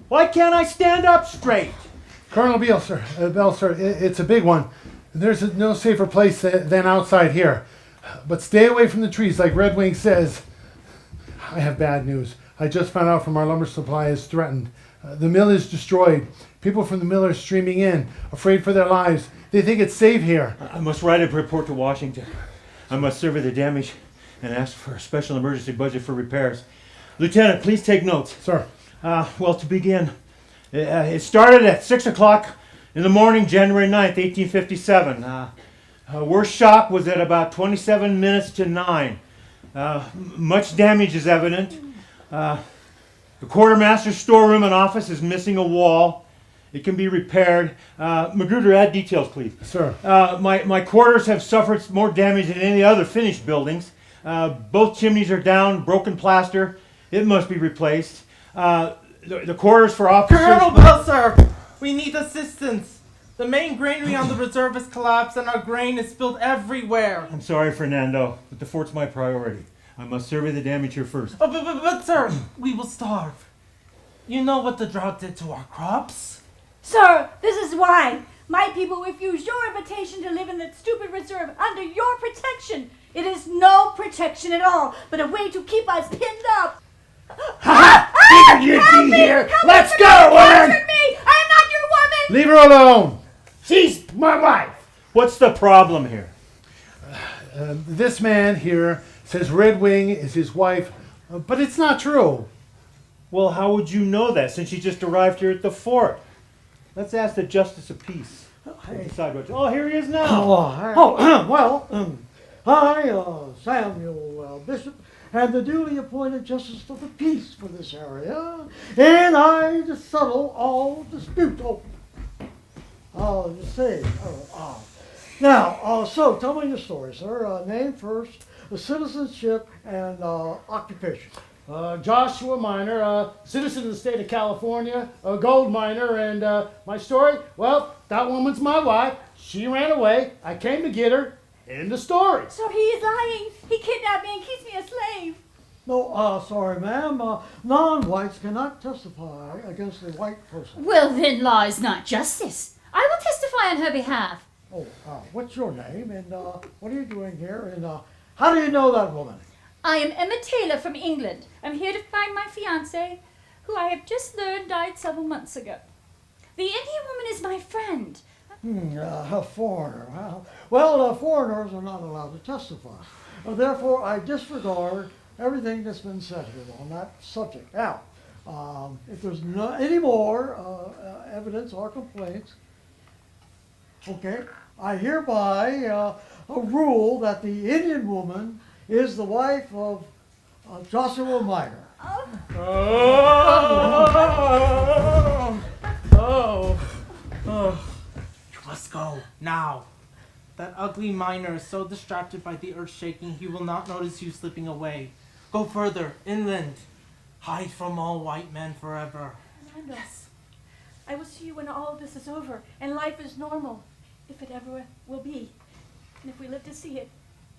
Why can't I stand up straight? Colonel Beale, sir. Bell, sir, it's a big one. There's no safer place than outside here. But stay away from the trees, like Red Wing says. I have bad news. I just found out from our lumber supply is threatened. The mill is destroyed. People from the mill are streaming in, afraid for their lives. They think it's safe here. I must write a report to Washington. I must survey the damage and ask for a special emergency budget for repairs. Lieutenant, please take notes. Sir. Well, to begin, it started at 6 o'clock in the morning, January 9th, 1857. Worst shock was at about 27 minutes to 9. Much damage is evident. The quartermaster's storeroom and office is missing a wall. It can be repaired. Magruder, add details, please. Sir. My quarters have suffered more damage than any other finished buildings. Both chimneys are down, broken plaster. It must be replaced. The quarters for officers... Colonel Bell, sir! We need assistance. The main granary on the reserve has collapsed and our grain is spilled everywhere. I'm sorry, Fernando, but the fort's my priority. I must survey the damage here first. Oh, but sir, we will starve. You know what the drought did to our crops? Sir, this is why. My people refuse your invitation to live in that stupid reserve under your protection. It is no protection at all, but a way to keep us pinned up. Ha! Figured you'd be here. Let's go, woman! Me! I am not your woman! Leave her alone. She's my wife. What's the problem here? This man here says Red Wing is his wife, but it's not true. Well, how would you know that since you just arrived here at the fort? Let's ask the Justice of Peace. Oh, here he is now. I, Samuel Bishop, am the duly appointed Justice of the Peace for this area, and I settle all dispute. Now, so tell me your story, sir. Name first, citizenship, and occupation. Joshua Miner, citizen of the state of California, a gold miner, and my story, well, that woman's my wife. She ran away. I came to get her. End the story. So he is lying. He kidnapped me and keeps me a slave. No, sorry, ma'am. Non-whites cannot testify against a white person. Well, then law is not justice. I will testify on her behalf. Oh, what's your name, and what are you doing here, and how do you know that woman? I am Emma Taylor from England. I'm here to find my fiancé, who I have just learned died several months ago. The Indian woman is my friend. A foreigner. Well, foreigners are not allowed to testify. Therefore, I disregard everything that's been said here on that subject. Now, if there's any more evidence or complaints, okay, I hereby rule that the Indian woman is the wife of Joshua Minor. You must go, now. That ugly miner is so distracted by the earth shaking, he will not notice you slipping away. Go further, inland. Hide from all white men forever. Fernando, I will see you when all of this is over and life is normal, if it ever will be. And if we live to see it.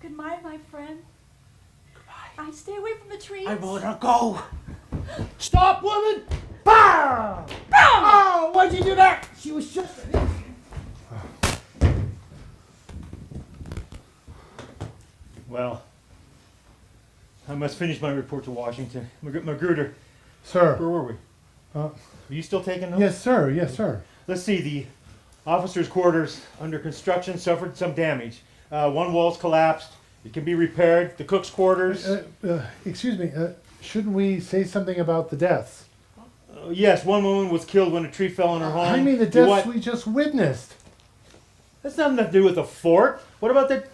Goodbye, my friend. Goodbye. I stay away from the trees. I will let her go. Stop, woman! Bah! Oh, why'd you do that? She was just... Well, I must finish my report to Washington. Magruder. Sir. Where were we? Are you still taking notes? Yes, sir. Yes, sir. Let's see. The officers' quarters under construction suffered some damage. One wall's collapsed. It can be repaired. The cook's quarters. Excuse me. Shouldn't we say something about the deaths? Yes, one woman was killed when a tree fell on her home. I mean the deaths we just witnessed. That's nothing to do with the fort. What about the...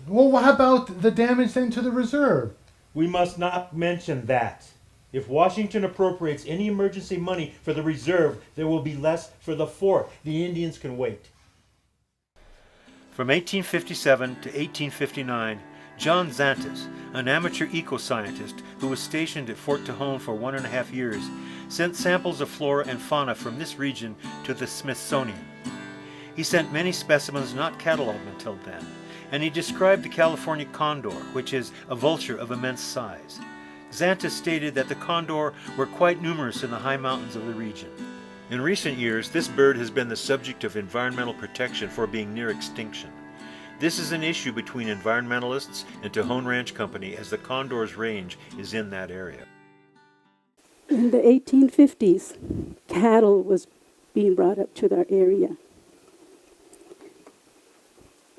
Well, what about the damage then to the reserve? We must not mention that. If Washington appropriates any emergency money for the reserve, there will be less for the fort. The Indians can wait. From 1857 to 1859, John Zantis, an amateur eco-scientist who was stationed at Fort Tejon for 1.5 years, sent samples of flora and fauna from this region to the Smithsonian. He sent many specimens not catalogued until then, and he described the California condor, which is a vulture of immense size. Zantis stated that the condor were quite numerous in the high mountains of the region. In recent years, this bird has been the subject of environmental protection for being near extinction. This is an issue between environmentalists and Tejon Ranch Company, as the condor's range is in that area. In the 1850s, cattle was being brought up to our area.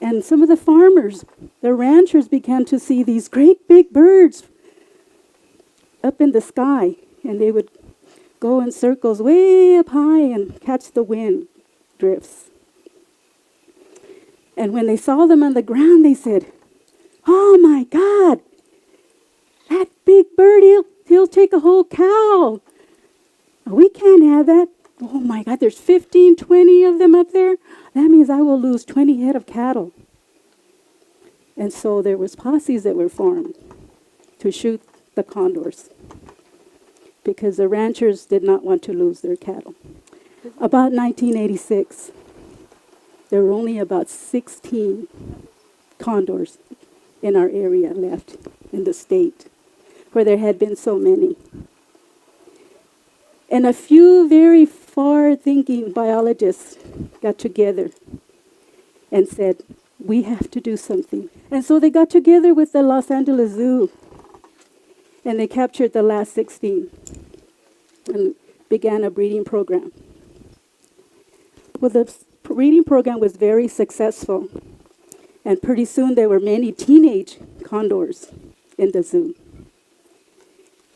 And some of the farmers, the ranchers, began to see these great big birds up in the sky, and they would go in circles way up high and catch the wind drifts. And when they saw them on the ground, they said, "Oh my God, that big bird, he'll take a whole cow. We can't have that. Oh my God, there's 15, 20 of them up there. That means I will lose 20 head of cattle." And so there was posses that were formed to shoot the condors because the ranchers did not want to lose their cattle. About 1986, there were only about 16 condors in our area left in the state, where there had been so many. And a few very far-thinking biologists got together and said, we have to do something. And so they got together with the Los Angeles Zoo, and they captured the last 16 and began a breeding program. Well, the breeding program was very successful, and pretty soon there were many teenage condors in the zoo.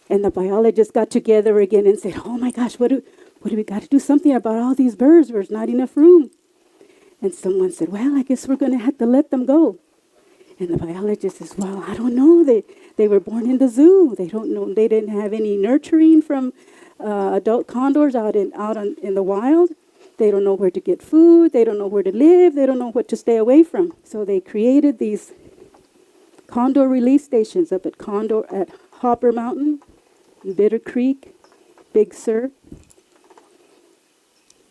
And the biologists got together again and said, oh my gosh, what do we got to do something about all these birds? There's not enough room. And someone said, well, I guess we're going to have to let them go. And the biologist says, well, I don't know. They were born in the zoo. They don't know. They didn't have any nurturing from adult condors out in the wild. They don't know where to get food. They don't know where to live. They don't know what to stay away from. So they created these condor release stations up at Hopper Mountain, Bitter Creek, Big Sur.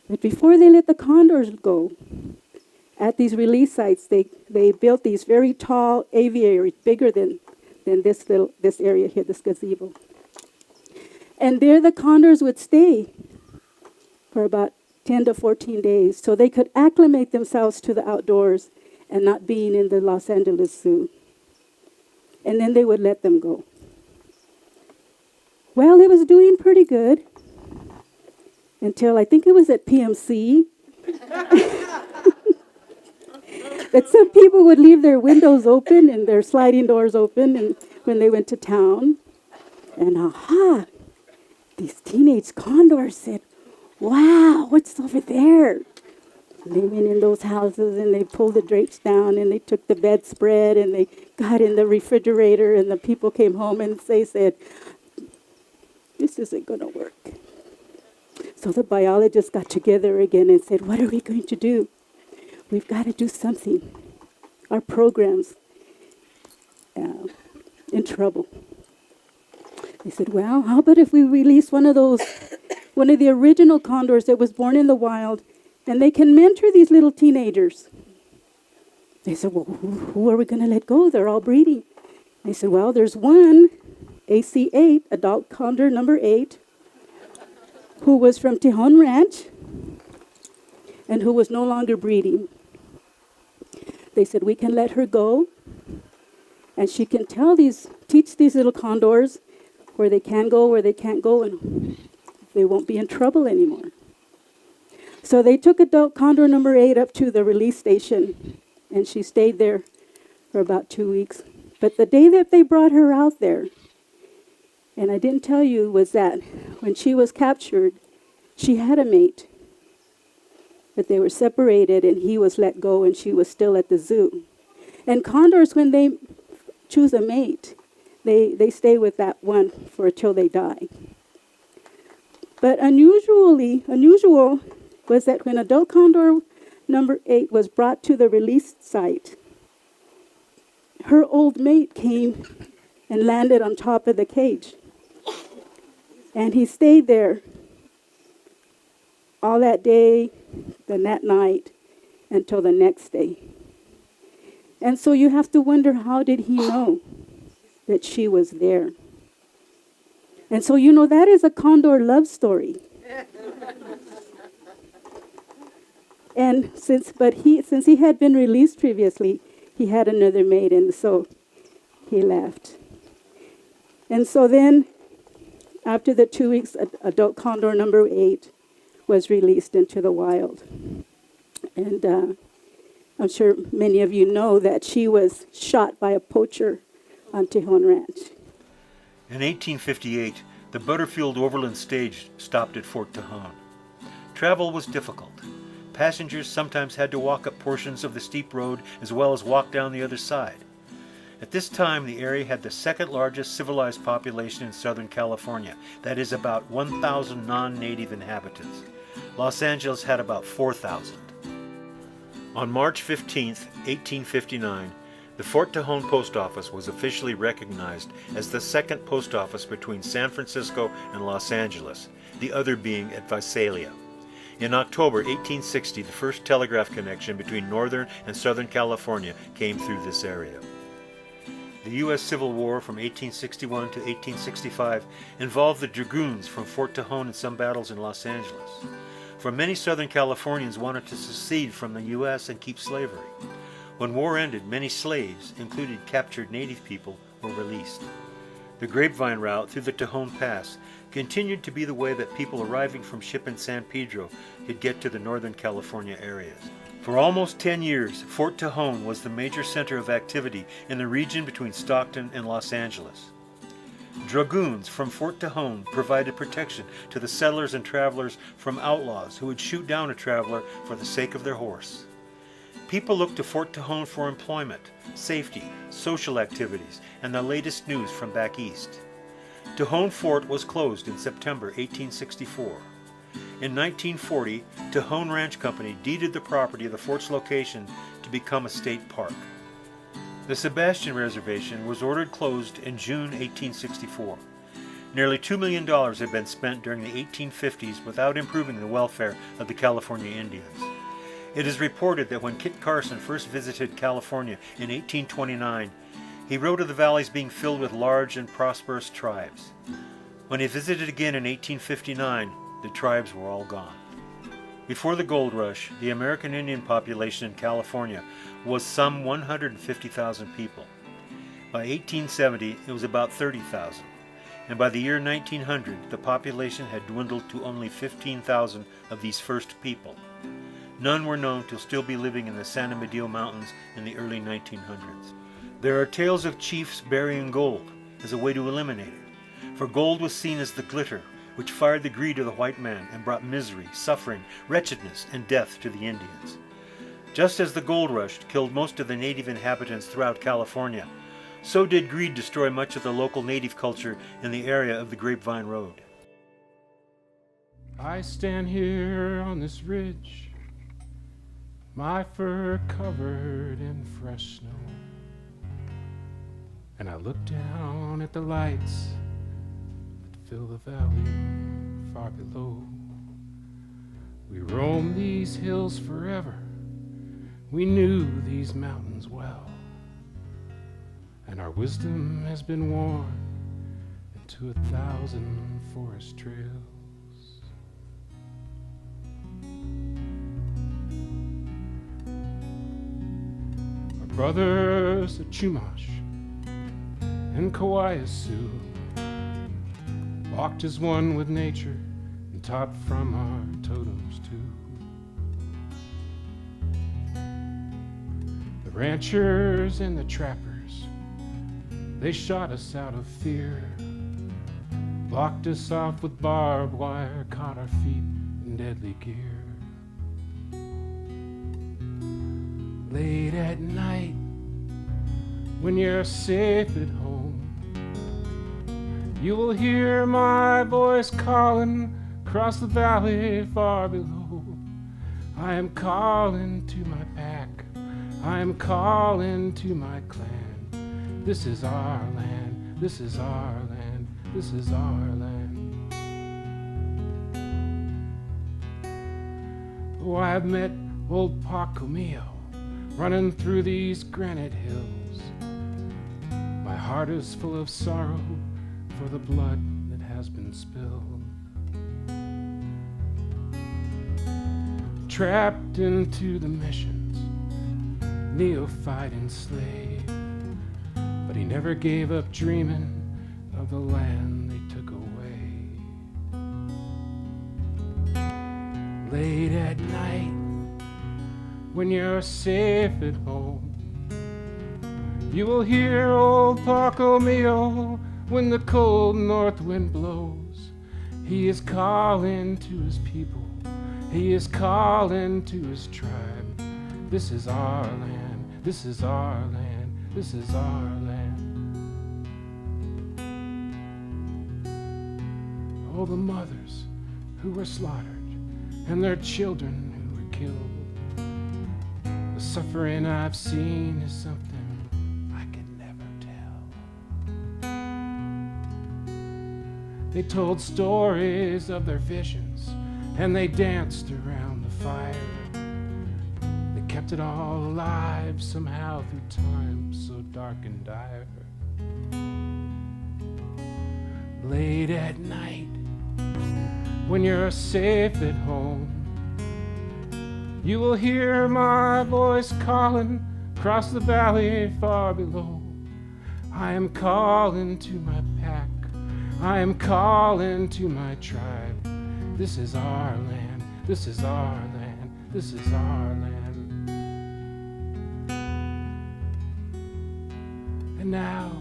But before they let the condors go, at these release sites, they built these very tall aviaries, bigger than this area here, this gazebo. And there the condors would stay for about 10 to 14 days, so they could acclimate themselves to the outdoors and not being in the Los Angeles Zoo. And then they would let them go. Well, it was doing pretty good until I think it was at PMC that some people would leave their windows open and their sliding doors open and when they went to town. And aha, these teenage condors said, "Wow, what's over there?" And they went in those houses and they pulled the drapes down and they took the bedspread and they got in the refrigerator and the people came home and they said, "This isn't going to work." So the biologists got together again and said, "What are we going to do? We've got to do something. Our program's in trouble." They said, "Well, how about if we release one of the original condors that was born in the wild, and they can mentor these little teenagers?" They said, "Well, who are we going to let go? They're all breeding." They said, "Well, there's one, AC8, adult condor number 8, who was from Tejon Ranch and who was no longer breeding." They said, "We can let her go, and she can teach these little condors where they can go, where they can't go, and they won't be in trouble anymore." So they took adult condor number 8 up to the release station, and she stayed there for about 2 weeks. But the day that they brought her out there, and I didn't tell you, was that when she was captured, she had a mate. But they were separated, and he was let go, and she was still at the zoo. And condors, when they choose a mate, they stay with that one until they die. But unusual was that when adult condor number 8 was brought to the release site, her old mate came and landed on top of the cage. And he stayed there all that day, then that night, until the next day. And so you have to wonder, how did he know that she was there? And so, that is a condor love story. And since he had been released previously, he had another mate, and so he left. And so then, after the 2 weeks, adult condor number 8 was released into the wild. And I'm sure many of you know that she was shot by a poacher on Tejon Ranch. In 1858, the Butterfield Overland Stage stopped at Fort Tejon. Travel was difficult. Passengers sometimes had to walk up portions of the steep road as well as walk down the other side. At this time, the area had the second largest civilized population in Southern California. That is about 1,000 non-native inhabitants. Los Angeles had about 4,000. On March 15, 1859, the Fort Tejon Post Office was officially recognized as the second post office between San Francisco and Los Angeles, the other being at Visalia. In October 1860, the first telegraph connection between Northern and Southern California came through this area. The U.S. Civil War from 1861 to 1865 involved the Dragoons from Fort Tejon in some battles in Los Angeles. For many Southern Californians wanted to secede from the U.S. and keep slavery. When war ended, many slaves, including captured native people, were released. The Grapevine route through the Tejon Pass continued to be the way that people arriving from ship in San Pedro could get to the Northern California areas. For almost 10 years, Fort Tejon was the major center of activity in the region between Stockton and Los Angeles. Dragoons from Fort Tejon provided protection to the settlers and travelers from outlaws who would shoot down a traveler for the sake of their horse. People looked to Fort Tejon for employment, safety, social activities, and the latest news from back east. Tejon Fort was closed in September 1864. In 1940, Tejon Ranch Company deeded the property of the fort's location to become a state park. The Sebastian Reservation was ordered closed in June 1864. Nearly $2 million had been spent during the 1850s without improving the welfare of the California Indians. It is reported that when Kit Carson first visited California in 1829, he wrote of the valleys being filled with large and prosperous tribes. When he visited again in 1859, the tribes were all gone. Before the gold rush, the American Indian population in California was some 150,000 people. By 1870, it was about 30,000, and by the year 1900, the population had dwindled to only 15,000 of these first people. None were known to still be living in the San Mateo Mountains in the early 1900s. There are tales of chiefs burying gold as a way to eliminate it, for gold was seen as the glitter which fired the greed of the white man and brought misery, suffering, wretchedness, and death to the Indians. Just as the gold rush killed most of the native inhabitants throughout California, so did greed destroy much of the local native culture in the area of the Grapevine Road. I stand here on this ridge, my fur covered in fresh snow, and I look down at the lights that fill the valley far below. We roamed these hills forever, we knew these mountains well, and our wisdom has been worn into 1,000 forest trails. Our brothers at Chumash and Kauai Sioux walked as one with nature and taught from our totems too. The ranchers and the trappers, they shot us out of fear, blocked us off with barbed wire, caught our feet in deadly gear. Late at night, when you're safe at home, you will hear my voice calling across the valley far below. I am calling to my pack, I am calling to my clan. This is our land, this is our land, this is our land. Oh, I've met old Pacomio running through these granite hills. My heart is full of sorrow for the blood that has been spilled. Trapped into the missions, neophyte and slave, but he never gave up dreaming of the land they took away. Late at night, when you're safe at home, you will hear old Pacomio when the cold north wind blows. He is calling to his people, he is calling to his tribe. This is our land, this is our land, this is our land. All the mothers who were slaughtered and their children who were killed. The suffering I've seen is something I could never tell. They told stories of their visions and they danced around the fire. They kept it all alive somehow through times so dark and dire. Late at night, when you're safe at home, you will hear my voice calling across the valley far below. I am calling to my pack, I am calling to my tribe. This is our land, this is our land, this is our land. And now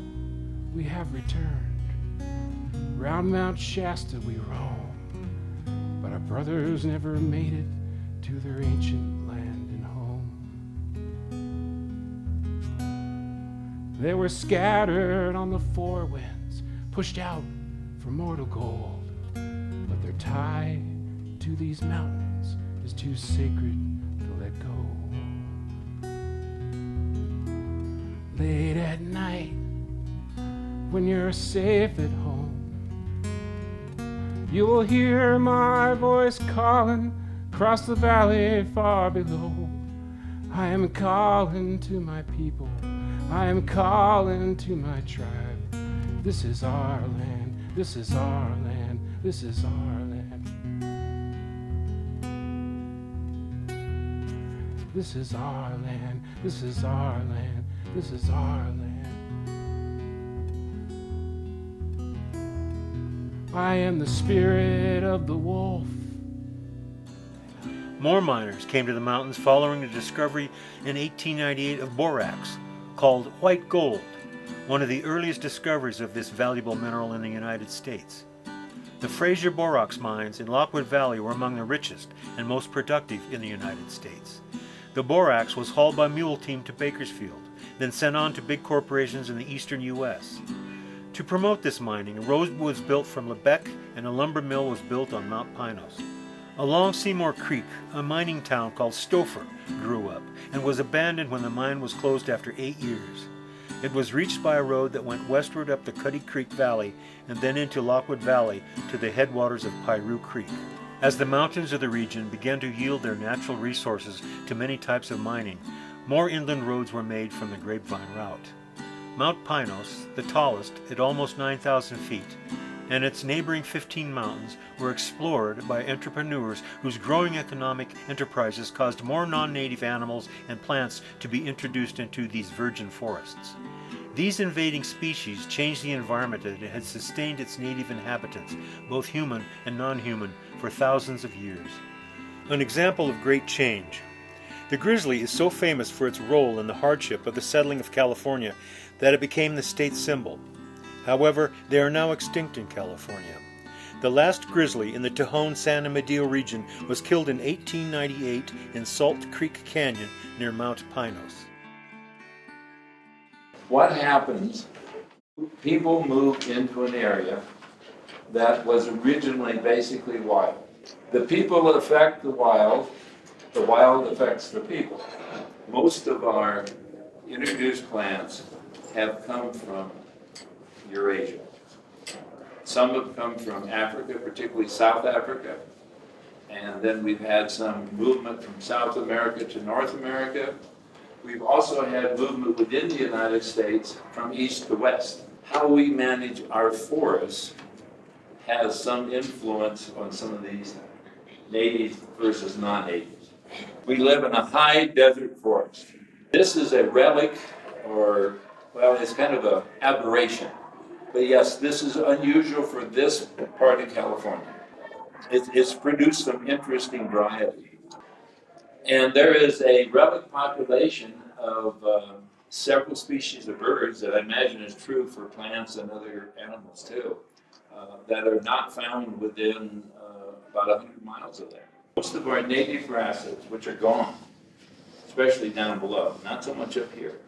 we have returned. Round Mount Shasta we roam, but our brothers never made it to their ancient land and home. They were scattered on the four winds, pushed out for mortal gold, but their tie to these mountains is too sacred to let go. Late at night, when you're safe at home, you will hear my voice calling across the valley far below. I am calling to my people, I am calling to my tribe. This is our land, this is our land, this is our land. This is our land. This is our land. This is our land. I am the spirit of the wolf. More miners came to the mountains following the discovery in 1898 of borax, called white gold, one of the earliest discoveries of this valuable mineral in the United States. The Fraser borax mines in Lockwood Valley were among the richest and most productive in the United States. The borax was hauled by mule team to Bakersfield, then sent on to big corporations in the eastern U.S. To promote this mining, a road was built from Lebec and a lumber mill was built on Mount Pinos. Along Seymour Creek, a mining town called Stouffer grew up and was abandoned when the mine was closed after 8 years. It was reached by a road that went westward up the Cuddy Creek Valley and then into Lockwood Valley to the headwaters of Piru Creek. As the mountains of the region began to yield their natural resources to many types of mining, more inland roads were made from the Grapevine route. Mount Pinos, the tallest at almost 9,000 feet, and its neighboring 15 mountains were explored by entrepreneurs whose growing economic enterprises caused more non-native animals and plants to be introduced into these virgin forests. These invading species changed the environment that had sustained its native inhabitants, both human and non-human, for thousands of years. An example of great change. The grizzly is so famous for its role in the hardship of the settling of California that it became the state symbol. However, they are now extinct in California. The last grizzly in the Tejon-San Amadeo region was killed in 1898 in Salt Creek Canyon near Mount Pinos. What happens? People moved into an area that was originally basically wild. The people affect the wild affects the people. Most of our introduced plants have come from Eurasia. Some have come from Africa, particularly South Africa, and then we've had some movement from South America to North America. We've also had movement within the United States from east to west. How we manage our forests has some influence on some of these native versus non-native. We live in a high desert forest. This is a relic, or, well, it's kind of an aberration. But yes, this is unusual for this part of California. It's produced some interesting variety. And there is a relic population of several species of birds that I imagine is true for plants and other animals too, that are not found within about 100 miles of there. Most of our native grasses, which are gone, especially down below, not so much up here,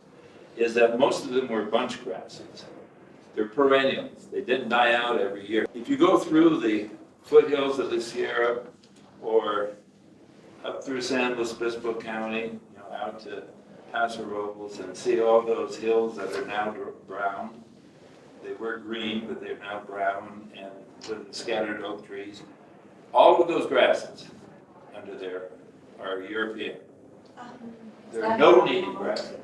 is that most of them were bunch grasses. They're perennials. They didn't die out every year. If you go through the foothills of the Sierra or up through San Luis Obispo County, out to Paso Robles and see all those hills that are now brown. They were green, but they're now brown, and with the scattered oak trees. All of those grasses under there are European. There are no native grasses.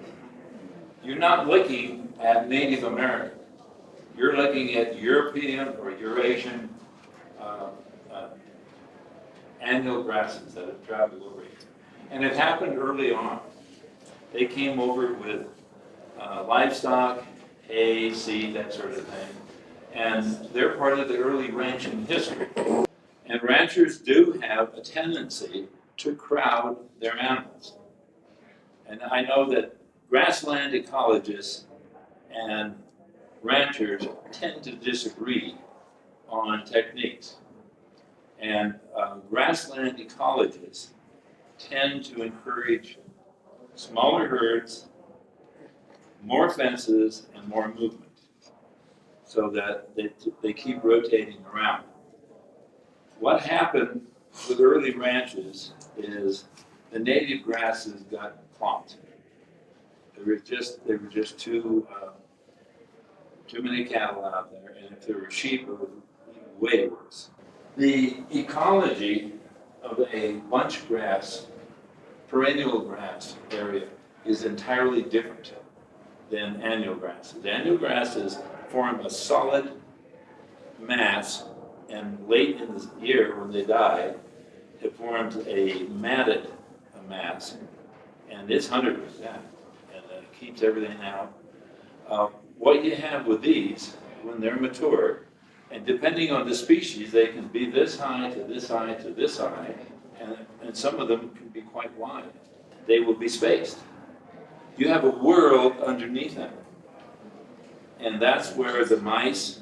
You're not looking at Native American. You're looking at European or Eurasian annual grasses that have traveled over here. And it happened early on. They came over with livestock, hay, seed, that sort of thing. And they're part of the early ranching history. And ranchers do have a tendency to crowd their animals. And I know that grassland ecologists and ranchers tend to disagree on techniques. And grassland ecologists tend to encourage smaller herds, more fences, and more movement, so that they keep rotating around. What happened with early ranches is the native grasses got clumped. There were just too many cattle out there, and if there were sheep, it was way worse. The ecology of a bunch grass, perennial grass area is entirely different than annual grasses. Annual grasses form a solid mass, and late in the year when they die, it forms a matted mass, and it's 100%, and it keeps everything out. What you have with these, when they're mature, and depending on the species, they can be this high to this high to this high, and some of them can be quite wide. They will be spaced. You have a world underneath them. And that's where the mice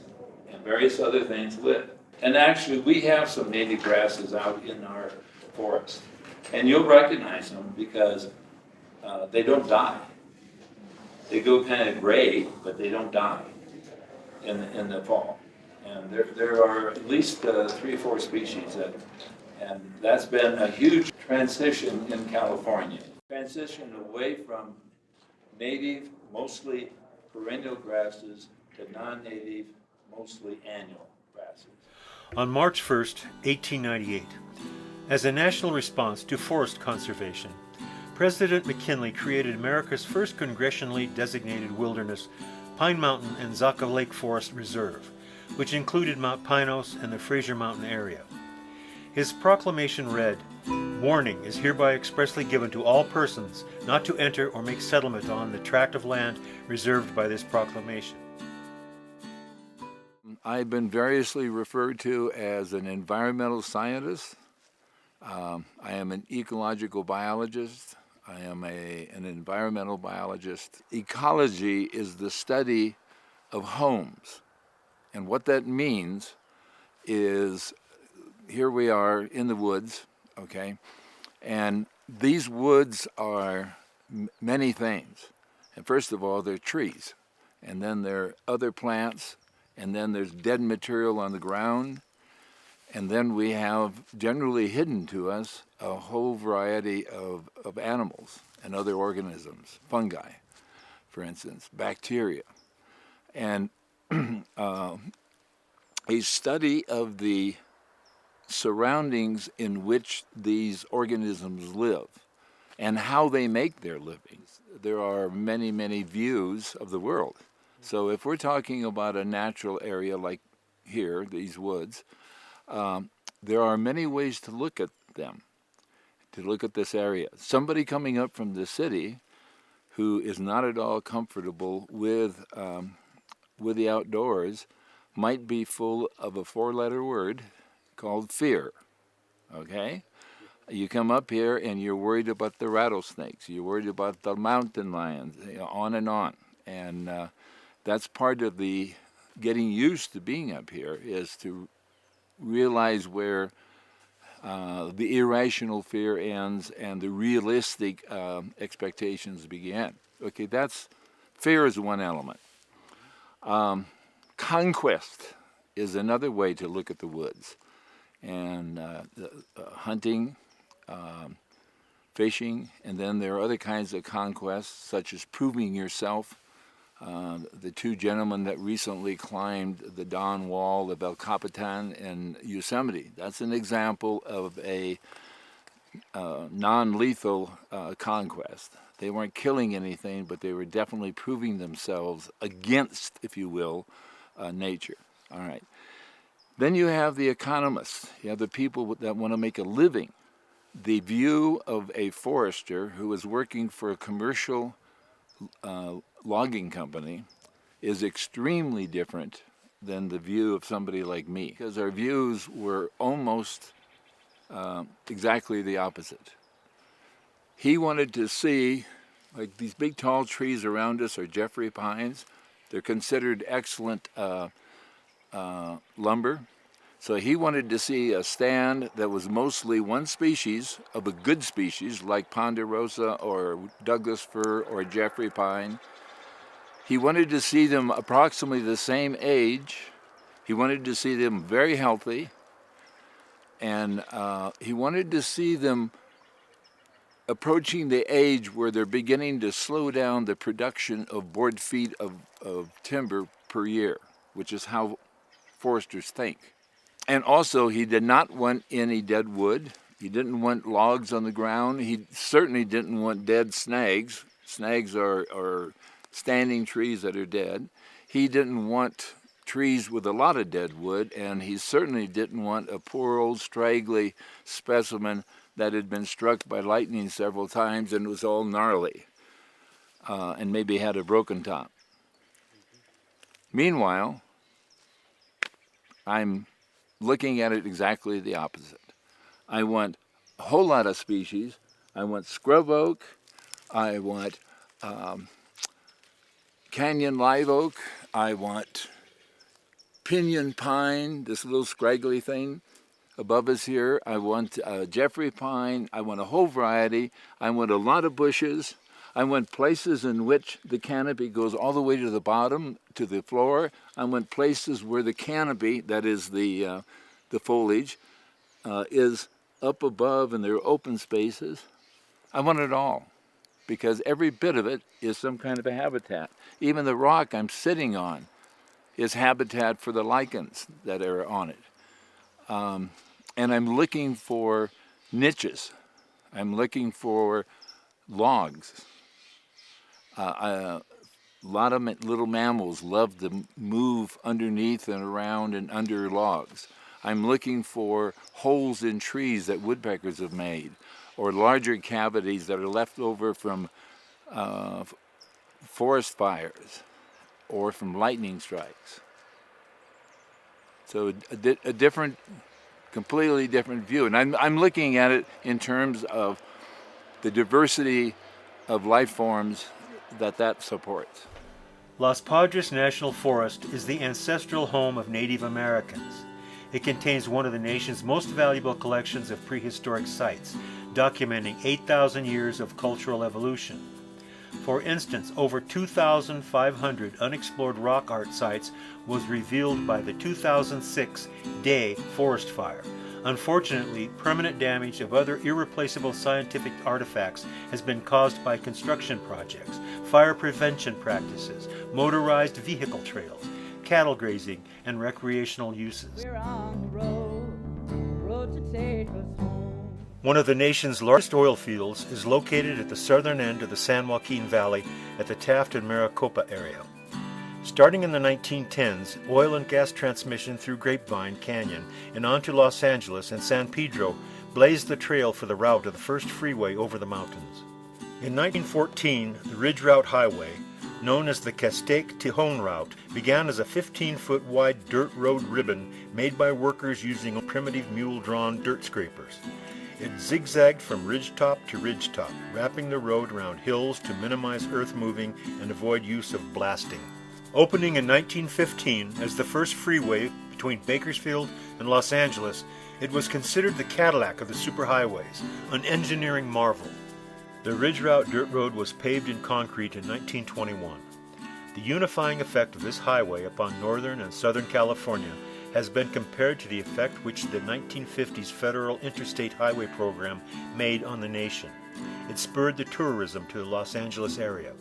and various other things live. And actually, we have some native grasses out in our forest. And you'll recognize them because they don't die. They go kind of gray, but they don't die in the fall. And there are at least 3 or 4 species and that's been a huge transition in California. Transition away from native, mostly perennial grasses, to non-native, mostly annual grasses. On March 1st, 1898, as a national response to forest conservation, President McKinley created America's first congressionally designated wilderness, Pine Mountain and Zaca Lake Forest Reserve, which included Mount Pinos and the Fraser Mountain area. His proclamation read, "Warning is hereby expressly given to all persons not to enter or make settlement on the tract of land reserved by this proclamation." I've been variously referred to as an environmental scientist. I am an ecological biologist. I am an environmental biologist. Ecology is the study of homes. And what that means is, here we are in the woods, okay? And these woods are many things. And first of all, they're trees. And then there are other plants. And then there's dead material on the ground. And then we have, generally hidden to us, a whole variety of animals and other organisms, fungi, for instance, bacteria. And a study of the surroundings in which these organisms live and how they make their livings. There are many, many views of the world. So if we're talking about a natural area like here, these woods, there are many ways to look at them, to look at this area. Somebody coming up from the city who is not at all comfortable with the outdoors might be full of a 4-letter word called fear, okay? You come up here and you're worried about the rattlesnakes, you're worried about the mountain lions, on and on. And that's part of the getting used to being up here, is to realize where the irrational fear ends and the realistic expectations begin. Okay, fear is one element. Conquest is another way to look at the woods. And hunting, fishing, and then there are other kinds of conquests, such as proving yourself. The 2 gentlemen that recently climbed the Dawn Wall of El Capitan in Yosemite, that's an example of a non-lethal conquest. They weren't killing anything, but they were definitely proving themselves against, if you will, nature. All right. Then you have the economists. You have the people that want to make a living. The view of a forester who is working for a commercial logging company is extremely different than the view of somebody like me, because our views were almost exactly the opposite. He wanted to see, like, these big tall trees around us are Jeffrey pines. They're considered excellent lumber. So he wanted to see a stand that was mostly one species of a good species, like ponderosa or Douglas fir or Jeffrey pine. He wanted to see them approximately the same age. He wanted to see them very healthy. And he wanted to see them approaching the age where they're beginning to slow down the production of board feet of timber per year, which is how foresters think. And also, he did not want any dead wood. He didn't want logs on the ground. He certainly didn't want dead snags. Snags are standing trees that are dead. He didn't want trees with a lot of dead wood, and he certainly didn't want a poor old straggly specimen that had been struck by lightning several times and was all gnarly and maybe had a broken top. Meanwhile, I'm looking at it exactly the opposite. I want a whole lot of species. I want scrub oak. I want canyon live oak. I want pinyon pine, this little scraggly thing above us here. I want Jeffrey pine. I want a whole variety. I want a lot of bushes. I want places in which the canopy goes all the way to the bottom, to the floor. I want places where the canopy, that is the foliage, is up above and there are open spaces. I want it all because every bit of it is some kind of a habitat. Even the rock I'm sitting on is habitat for the lichens that are on it. And I'm looking for niches. I'm looking for logs. A lot of little mammals love to move underneath and around and under logs. I'm looking for holes in trees that woodpeckers have made, or larger cavities that are left over from forest fires or from lightning strikes. So a different, completely different view. And I'm looking at it in terms of the diversity of life forms that supports. Las Padres National Forest is the ancestral home of Native Americans. It contains one of the nation's most valuable collections of prehistoric sites, documenting 8,000 years of cultural evolution. For instance, over 2,500 unexplored rock art sites was revealed by the 2006 Day forest fire. Unfortunately, permanent damage of other irreplaceable scientific artifacts has been caused by construction projects, fire prevention practices, motorized vehicle trails, cattle grazing, and recreational uses. We're on the road to take us home. One of the nation's largest oil fields is located at the southern end of the San Joaquin Valley at the Taft and Maricopa area. Starting in the 1910s, oil and gas transmission through Grapevine Canyon and onto Los Angeles and San Pedro blazed the trail for the route of the first freeway over the mountains. In 1914, the Ridge Route Highway, known as the Castaic-Tejon Route, began as a 15-foot wide dirt road ribbon made by workers using primitive mule-drawn dirt scrapers. It zigzagged from ridgetop to ridgetop, wrapping the road around hills to minimize earth moving and avoid use of blasting. Opening in 1915 as the first freeway between Bakersfield and Los Angeles, it was considered the Cadillac of the superhighways, an engineering marvel. The Ridge Route Dirt Road was paved in concrete in 1921. The unifying effect of this highway upon northern and southern California has been compared to the effect which the 1950s Federal Interstate Highway Program made on the nation. It spurred the tourism to the Los Angeles area.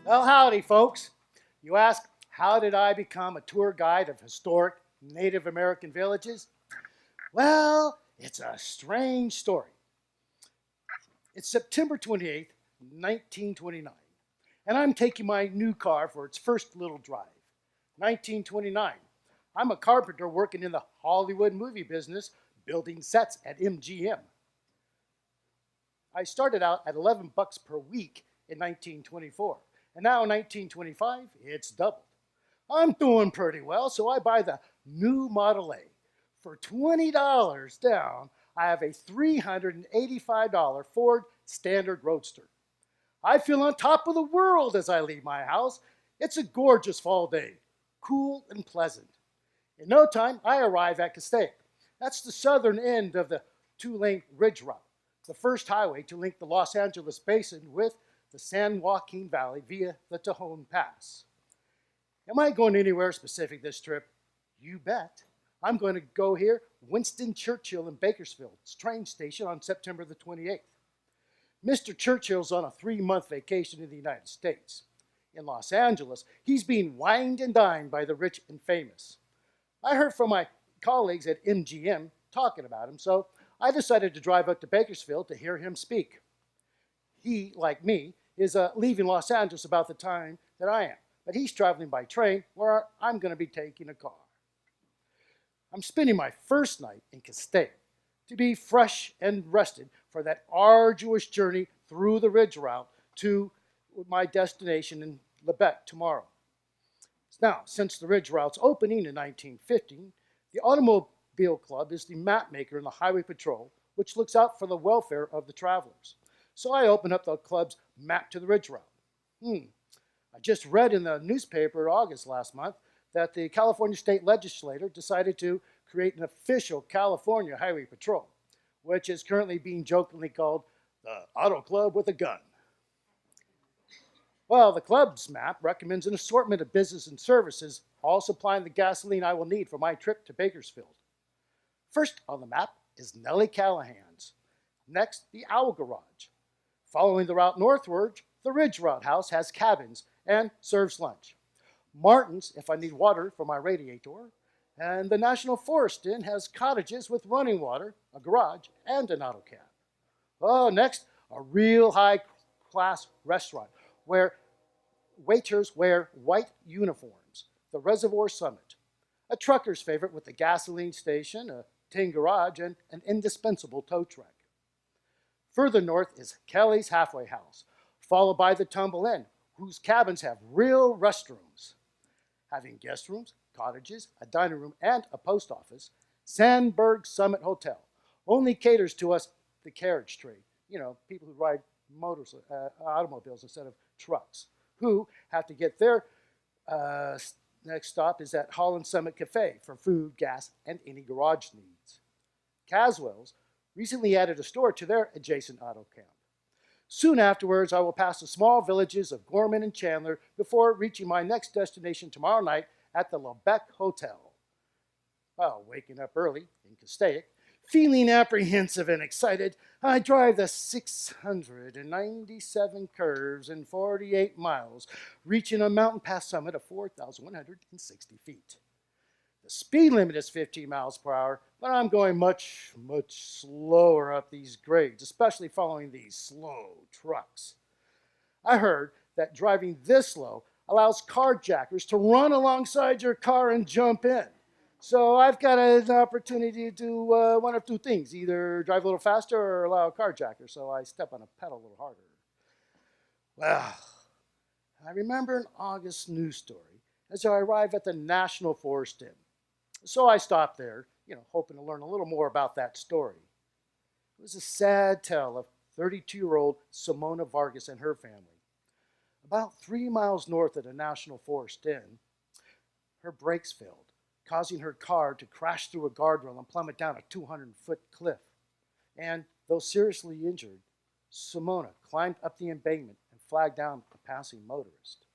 Well, howdy, folks. You ask, how did I become a tour guide of historic Native American villages? Well, it's a strange story. It's September 28th, 1929, and I'm taking my new car for its first little drive. 1929. I'm a carpenter working in the Hollywood movie business, building sets at MGM. I started out at $11 per week in 1924. And now in 1925, it's doubled. I'm doing pretty well, so I buy the new Model A. For $20 down, I have a $385 Ford Standard Roadster. I feel on top of the world as I leave my house. It's a gorgeous fall day, cool and pleasant. In no time, I arrive at Castaic. That's the southern end of the two-lane Ridge Route, the first highway to link the Los Angeles Basin with the San Joaquin Valley via the Tejon Pass. Am I going anywhere specific this trip? You bet. I'm going to go here, Winston Churchill in Bakersfield's train station on September the 28th. Mr. Churchill's on a 3-month vacation in the United States. In Los Angeles, he's being wined and dined by the rich and famous. I heard from my colleagues at MGM talking about him, so I decided to drive up to Bakersfield to hear him speak. He, like me, is leaving Los Angeles about the time that I am, but he's traveling by train where I'm going to be taking a car. I'm spending my first night in Castaic to be fresh and rested for that arduous journey through the ridge route to my destination in Lebec tomorrow. Now, since the ridge route's opening in 1915, the Automobile Club is the map maker in the Highway Patrol, which looks out for the welfare of the travelers. So I open up the club's map to the ridge route. I just read in the newspaper August last month that the California state legislature decided to create an official California Highway Patrol, which is currently being jokingly called the Auto Club with a Gun. Well, the club's map recommends an assortment of business and services, all supplying the gasoline I will need for my trip to Bakersfield. First on the map is Nellie Callahan's. Next, the Owl Garage. Following the route northward, the Ridge Route House has cabins and serves lunch. Martin's, if I need water for my radiator. And the National Forest Inn has cottages with running water, a garage, and an auto cab. Oh, next, a real high-class restaurant where waiters wear white uniforms, the Reservoir Summit, a trucker's favorite with a gasoline station, a tin garage, and an indispensable tow truck. Further north is Kelly's Halfway House, followed by the Tumble Inn, whose cabins have real restrooms. Having guest rooms, cottages, a dining room, and a post office, Sandberg Summit Hotel only caters to us, the carriage trade, people who ride automobiles instead of trucks, who have to get their next stop is at Holland Summit Cafe for food, gas, and any garage needs. Caswell's recently added a store to their adjacent auto camp. Soon afterwards, I will pass the small villages of Gorman and Chandler before reaching my next destination tomorrow night at the Lebec Hotel. Well, waking up early in Castaic, feeling apprehensive and excited, I drive the 697 curves in 48 miles, reaching a mountain pass summit of 4,160 feet. The speed limit is 15 miles per hour, but I'm going much, much slower up these grades, especially following these slow trucks. I heard that driving this slow allows carjackers to run alongside your car and jump in. So I've got an opportunity to do one of two things, either drive a little faster or allow a carjacker, so I step on a pedal a little harder. Well, I remember an August news story as I arrived at the National Forest Inn. So I stopped there, hoping to learn a little more about that story. It was a sad tale of 32-year-old Simona Vargas and her family. About 3 miles north of the National Forest Inn, her brakes failed, causing her car to crash through a guardrail and plummet down a 200-foot cliff. And though seriously injured, Simona climbed up the embankment and flagged down a passing motorist.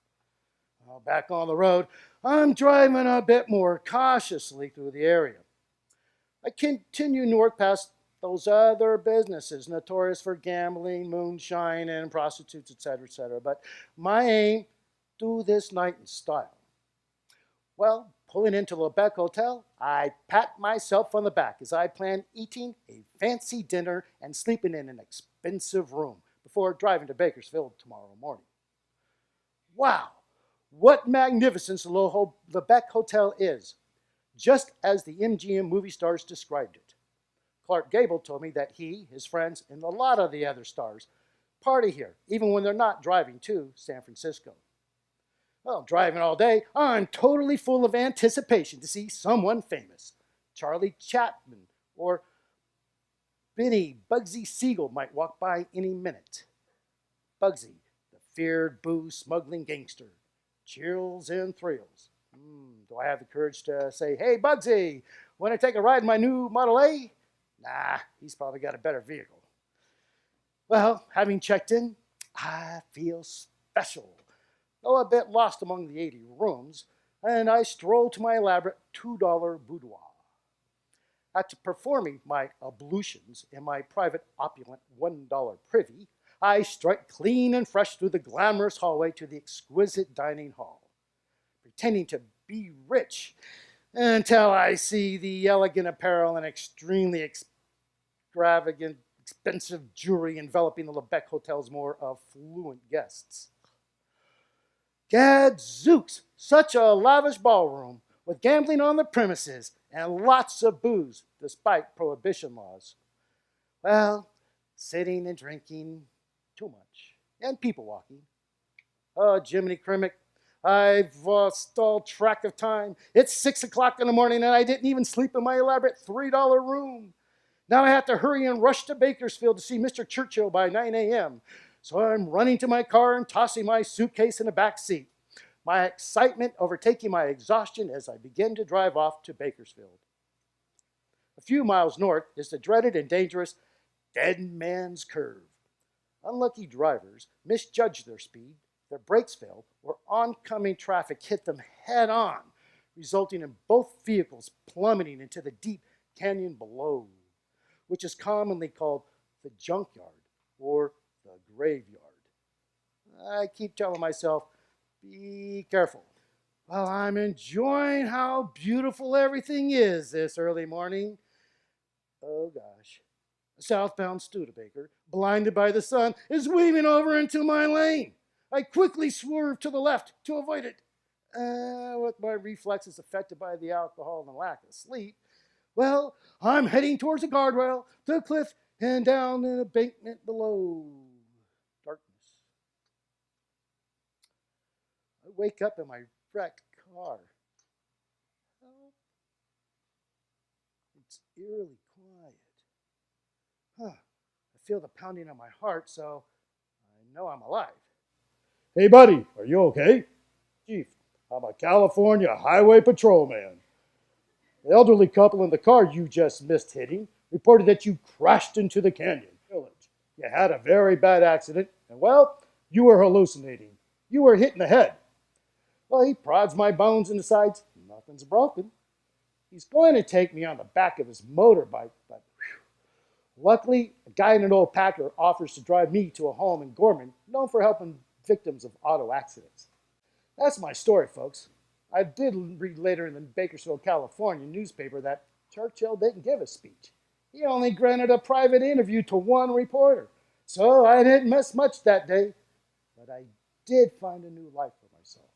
Well, back on the road, I'm driving a bit more cautiously through the area. I continue north past those other businesses notorious for gambling, moonshine, and prostitutes, etc., but my aim, do this night in style. Well, pulling into Lebec Hotel, I pat myself on the back as I plan eating a fancy dinner and sleeping in an expensive room before driving to Bakersfield tomorrow morning. Wow, what magnificence the Lebec Hotel is, just as the MGM movie stars described it. Clark Gable told me that he, his friends, and a lot of the other stars party here, even when they're not driving to San Francisco. Well, driving all day, I'm totally full of anticipation to see someone famous. Charlie Chaplin or Benny Bugsy Siegel might walk by any minute. Bugsy, the feared booze-smuggling gangster. Chills and thrills. Do I have the courage to say, "Hey, Bugsy, want to take a ride in my new Model A?" Nah, he's probably got a better vehicle. Well, having checked in, I feel special, though a bit lost among the 80 rooms, and I stroll to my elaborate $2 boudoir. After performing my ablutions in my private opulent $1 privy, I strike clean and fresh through the glamorous hallway to the exquisite dining hall, pretending to be rich until I see the elegant apparel and extremely extravagant, expensive jewelry enveloping the Lebec Hotel's more affluent guests. Gadzooks, such a lavish ballroom with gambling on the premises and lots of booze, despite prohibition laws. Well, sitting and drinking too much, and people walking. Oh, Jiminy Crimmett, I've lost all track of time. It's 6 o'clock in the morning, and I didn't even sleep in my elaborate $3 room. Now I have to hurry and rush to Bakersfield to see Mr. Churchill by 9 a.m. So I'm running to my car and tossing my suitcase in the back seat, my excitement overtaking my exhaustion as I begin to drive off to Bakersfield. A few miles north is the dreaded and dangerous Dead Man's Curve. Unlucky drivers misjudge their speed, their brakes fail, or oncoming traffic hit them head on, resulting in both vehicles plummeting into the deep canyon below, which is commonly called the junkyard or the graveyard. I keep telling myself, be careful. Well, I'm enjoying how beautiful everything is this early morning. Oh gosh. A southbound Studebaker, blinded by the sun, is weaving over into my lane. I quickly swerve to the left to avoid it. With my reflexes affected by the alcohol and the lack of sleep, well, I'm heading towards the guardrail, the cliff, and down the embankment below. Darkness. I wake up in my wrecked car. Help. It's eerily quiet. I feel the pounding of my heart, so I know I'm alive. Hey, buddy, are you okay? Chief, I'm a California Highway Patrolman. The elderly couple in the car you just missed hitting reported that you crashed into the canyon village. You had a very bad accident, and well, you were hallucinating. You were hit in the head. Well, he prods my bones in the sides. Nothing's broken. He's going to take me on the back of his motorbike, but luckily, a guy in an old Packer offers to drive me to a home in Gorman, known for helping victims of auto accidents. That's my story, folks. I did read later in the Bakersfield, California newspaper that Churchill didn't give a speech. He only granted a private interview to one reporter. So I didn't miss much that day, but I did find a new life for myself.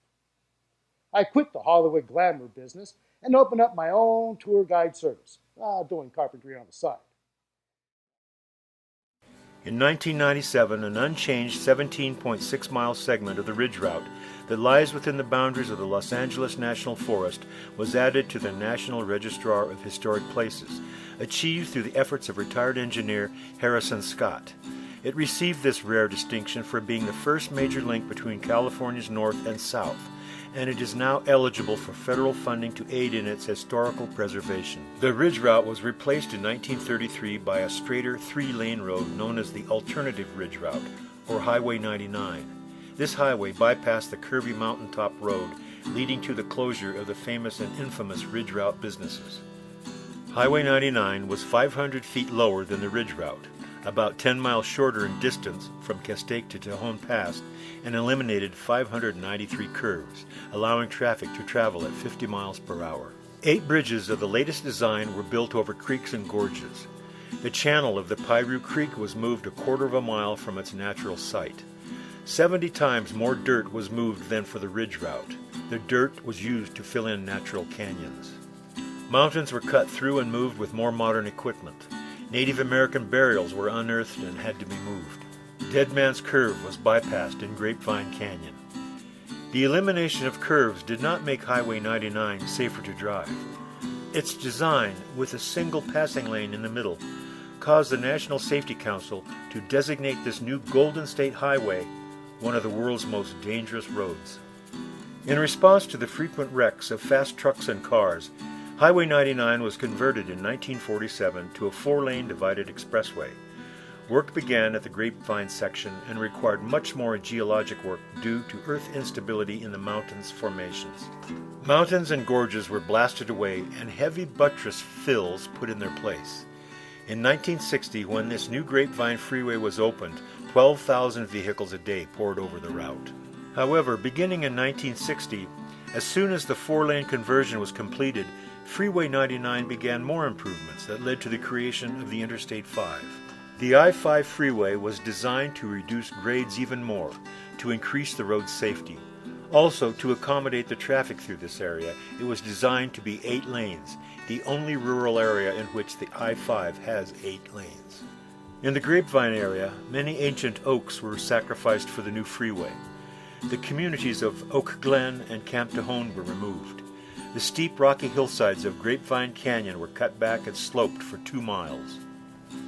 I quit the Hollywood glamour business and opened up my own tour guide service, doing carpentry on the side. In 1997, an unchanged 17.6-mile segment of the Ridge Route that lies within the boundaries of the Los Angeles National Forest was added to the National Registrar of Historic Places, achieved through the efforts of retired engineer Harrison Scott. It received this rare distinction for being the first major link between California's north and south, and it is now eligible for federal funding to aid in its historical preservation. The Ridge Route was replaced in 1933 by a straighter 3-lane road known as the Alternative Ridge Route, or Highway 99. This highway bypassed the curvy mountaintop road, leading to the closure of the famous and infamous Ridge Route businesses. Highway 99 was 500 feet lower than the Ridge Route, about 10 miles shorter in distance from Castaic to Tejon Pass, and eliminated 593 curves, allowing traffic to travel at 50 miles per hour. 8 bridges of the latest design were built over creeks and gorges. The channel of the Piru Creek was moved a quarter of a mile from its natural site. 70 times more dirt was moved than for the Ridge Route. The dirt was used to fill in natural canyons. Mountains were cut through and moved with more modern equipment. Native American burials were unearthed and had to be moved. Dead Man's Curve was bypassed in Grapevine Canyon. The elimination of curves did not make Highway 99 safer to drive. Its design, with a single passing lane in the middle, caused the National Safety Council to designate this new Golden State Highway one of the world's most dangerous roads. In response to the frequent wrecks of fast trucks and cars, Highway 99 was converted in 1947 to a 4-lane divided expressway. Work began at the Grapevine section and required much more geologic work due to earth instability in the mountains' formations. Mountains and gorges were blasted away and heavy buttress fills put in their place. In 1960, when this new Grapevine freeway was opened, 12,000 vehicles a day poured over the route. However, beginning in 1960, as soon as the 4-lane conversion was completed, Freeway 99 began more improvements that led to the creation of the Interstate 5. The I-5 freeway was designed to reduce grades even more, to increase the road's safety. Also, to accommodate the traffic through this area, it was designed to be 8 lanes, the only rural area in which the I-5 has 8 lanes. In the Grapevine area, many ancient oaks were sacrificed for the new freeway. The communities of Oak Glen and Camp Tahone were removed. The steep rocky hillsides of Grapevine Canyon were cut back and sloped for 2 miles.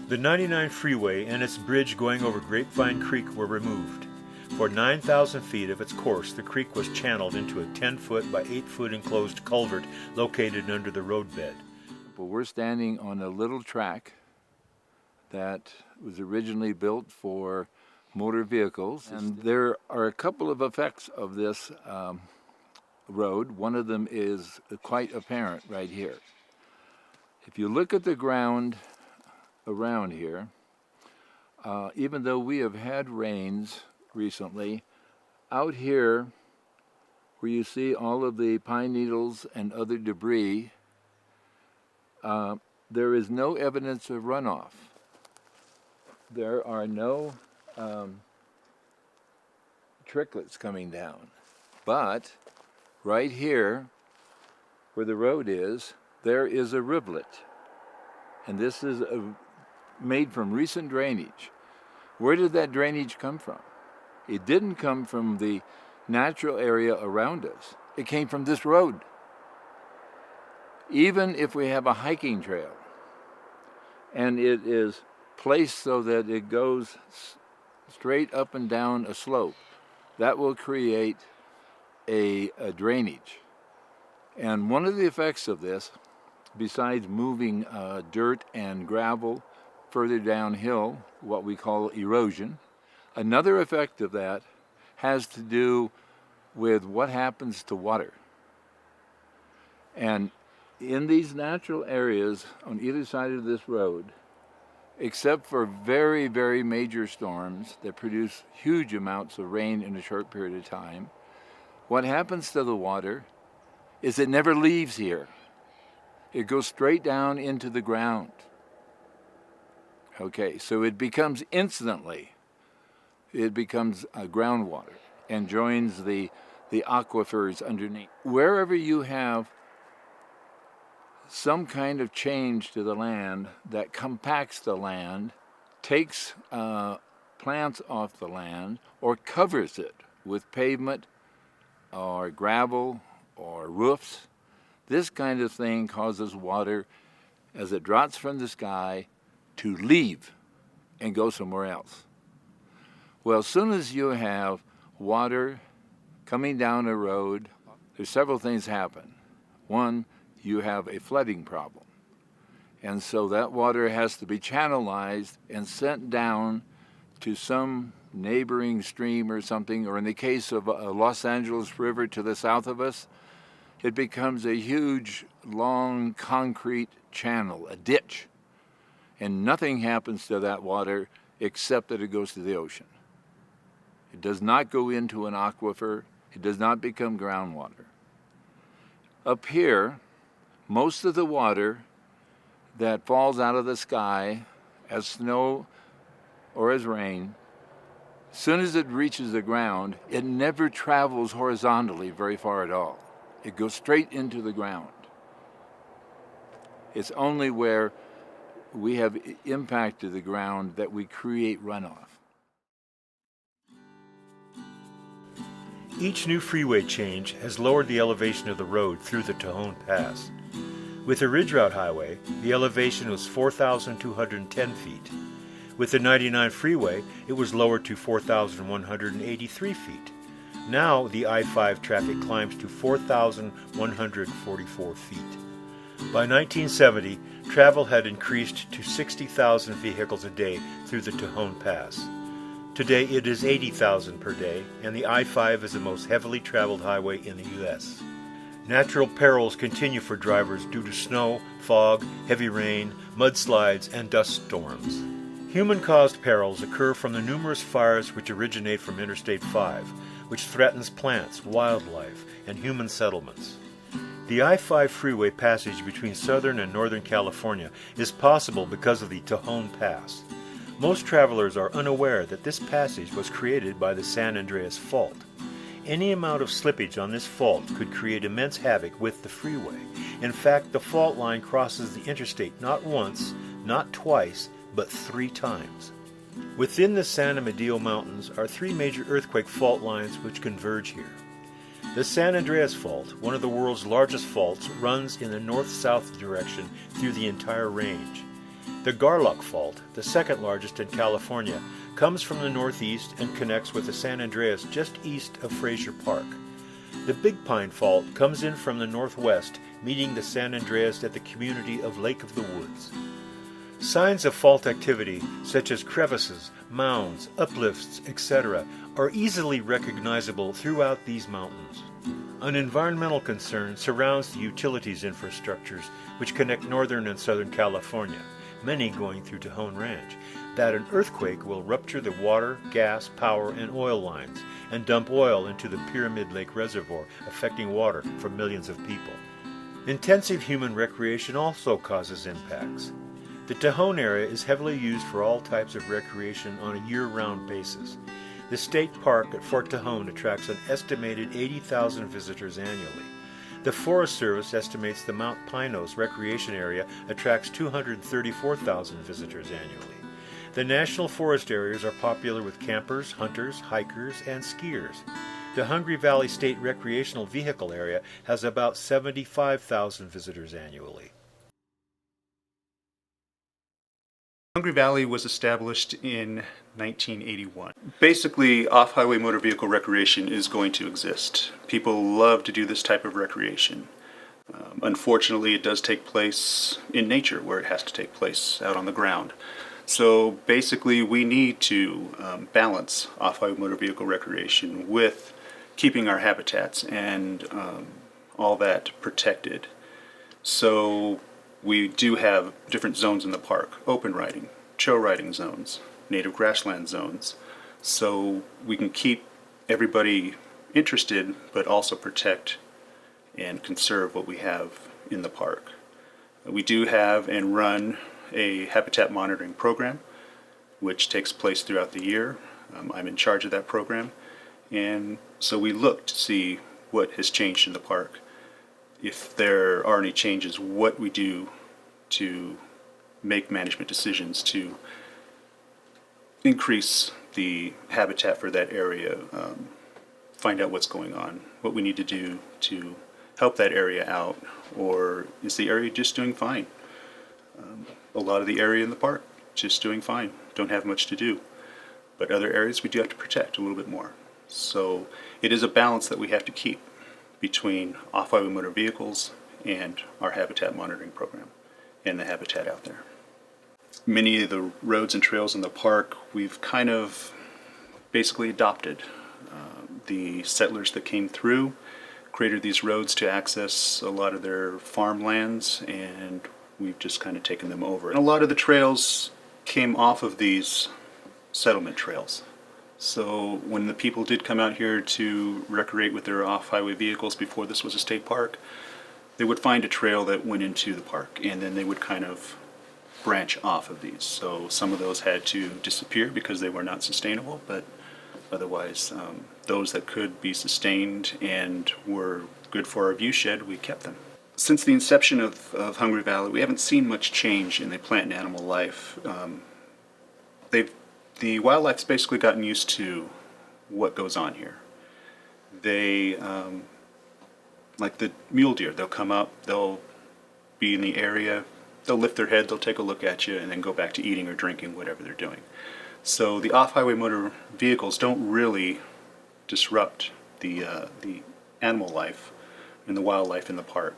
The 99 freeway and its bridge going over Grapevine Creek were removed. For 9,000 feet of its course, the creek was channeled into a 10-foot by 8-foot enclosed culvert located under the roadbed. Well, we're standing on a little track that was originally built for motor vehicles, and there are a couple of effects of this road. One of them is quite apparent right here. If you look at the ground around here, even though we have had rains recently, out here where you see all of the pine needles and other debris, there is no evidence of runoff. There are no tricklets coming down. But right here, where the road is, there is a rivulet. And this is made from recent drainage. Where did that drainage come from? It didn't come from the natural area around us. It came from this road. Even if we have a hiking trail, and it is placed so that it goes straight up and down a slope, that will create a drainage. And one of the effects of this, besides moving dirt and gravel further downhill, what we call erosion, another effect of that has to do with what happens to water. And in these natural areas on either side of this road, except for very, very major storms that produce huge amounts of rain in a short period of time, what happens to the water is it never leaves here. It goes straight down into the ground. Okay, so it becomes instantly, it becomes groundwater and joins the aquifers underneath. Wherever you have some kind of change to the land that compacts the land, takes plants off the land, or covers it with pavement or gravel or roofs, this kind of thing causes water, as it drops from the sky, to leave and go somewhere else. Well, as soon as you have water coming down a road, there's several things happen. One, you have a flooding problem. And so that water has to be channelized and sent down to some neighboring stream or something, or in the case of a Los Angeles River to the south of us, it becomes a huge, long concrete channel, a ditch. And nothing happens to that water except that it goes to the ocean. It does not go into an aquifer. It does not become groundwater. Up here, most of the water that falls out of the sky as snow or as rain, as soon as it reaches the ground, it never travels horizontally very far at all. It goes straight into the ground. It's only where we have impacted the ground that we create runoff. Each new freeway change has lowered the elevation of the road through the Tahone Pass. With the Ridge Route Highway, the elevation was 4,210 feet. With the 99 freeway, it was lowered to 4,183 feet. Now the I-5 traffic climbs to 4,144 feet. By 1970, travel had increased to 60,000 vehicles a day through the Tahone Pass. Today it is 80,000 per day, and the I-5 is the most heavily traveled highway in the U.S. Natural perils continue for drivers due to snow, fog, heavy rain, mudslides, and dust storms. Human-caused perils occur from the numerous fires which originate from Interstate 5, which threatens plants, wildlife, and human settlements. The I-5 freeway passage between southern and northern California is possible because of the Tahone Pass. Most travelers are unaware that this passage was created by the San Andreas Fault. Any amount of slippage on this fault could create immense havoc with the freeway. In fact, the fault line crosses the interstate not once, not twice, but 3 times. Within the San Amedeo Mountains are 3 major earthquake fault lines which converge here. The San Andreas Fault, one of the world's largest faults, runs in a north-south direction through the entire range. The Garlock Fault, the second largest in California, comes from the northeast and connects with the San Andreas just east of Frazier Park. The Big Pine Fault comes in from the northwest, meeting the San Andreas at the community of Lake of the Woods. Signs of fault activity, such as crevices, mounds, uplifts, etc., are easily recognizable throughout these mountains. An environmental concern surrounds the utilities infrastructures which connect northern and southern California, many going through Tejon Ranch, that an earthquake will rupture the water, gas, power, and oil lines and dump oil into the Pyramid Lake Reservoir, affecting water for millions of people. Intensive human recreation also causes impacts. The Tejon area is heavily used for all types of recreation on a year-round basis. The state park at Fort Tejon attracts an estimated 80,000 visitors annually. The Forest Service estimates the Mount Pinos recreation area attracts 234,000 visitors annually. The national forest areas are popular with campers, hunters, hikers, and skiers. The Hungry Valley State Recreational Vehicle Area has about 75,000 visitors annually. Hungry Valley was established in 1981. Basically, off-highway motor vehicle recreation is going to exist. People love to do this type of recreation. Unfortunately, it does take place in nature, where it has to take place, out on the ground. So basically, we need to balance off-highway motor vehicle recreation with keeping our habitats and all that protected. So we do have different zones in the park: open riding, show riding zones, native grassland zones. So we can keep everybody interested, but also protect and conserve what we have in the park. We do have and run a habitat monitoring program, which takes place throughout the year. I'm in charge of that program. And so we look to see what has changed in the park. If there are any changes, what we do to make management decisions to increase the habitat for that area, find out what's going on, what we need to do to help that area out, or is the area just doing fine? A lot of the area in the park just doing fine, don't have much to do. But other areas we do have to protect a little bit more. So it is a balance that we have to keep between off-highway motor vehicles and our habitat monitoring program and the habitat out there. Many of the roads and trails in the park we've kind of basically adopted. The settlers that came through created these roads to access a lot of their farmlands, and we've just kind of taken them over. And a lot of the trails came off of these settlement trails. So when the people did come out here to recreate with their off-highway vehicles before this was a state park, they would find a trail that went into the park, and then they would kind of branch off of these. So some of those had to disappear because they were not sustainable, but otherwise those that could be sustained and were good for our view shed, we kept them. Since the inception of Hungry Valley, we haven't seen much change in the plant and animal life. The wildlife's basically gotten used to what goes on here. They, like the mule deer, they'll come up, they'll be in the area, they'll lift their head, they'll take a look at you, and then go back to eating or drinking, whatever they're doing. So the off-highway motor vehicles don't really disrupt the animal life and the wildlife in the park.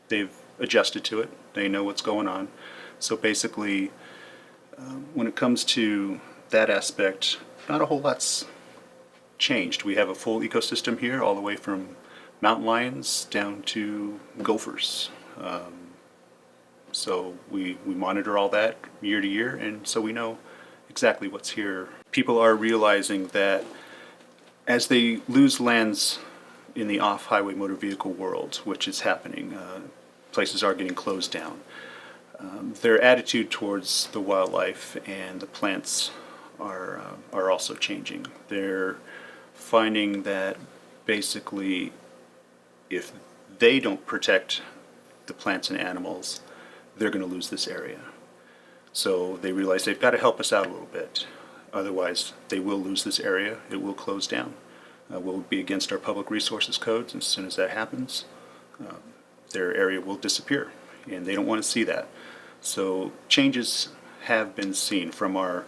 They've adjusted to it. They know what's going on. So basically, when it comes to that aspect, not a whole lot's changed. We have a full ecosystem here, all the way from mountain lions down to gophers. So we monitor all that year to year, and so we know exactly what's here. People are realizing that as they lose lands in the off-highway motor vehicle world, which is happening, places are getting closed down. Their attitude towards the wildlife and the plants are also changing. They're finding that basically if they don't protect the plants and animals, they're going to lose this area. So they realize they've got to help us out a little bit. Otherwise, they will lose this area. It will close down. We'll be against our public resources codes, and as soon as that happens, their area will disappear, and they don't want to see that. So changes have been seen from our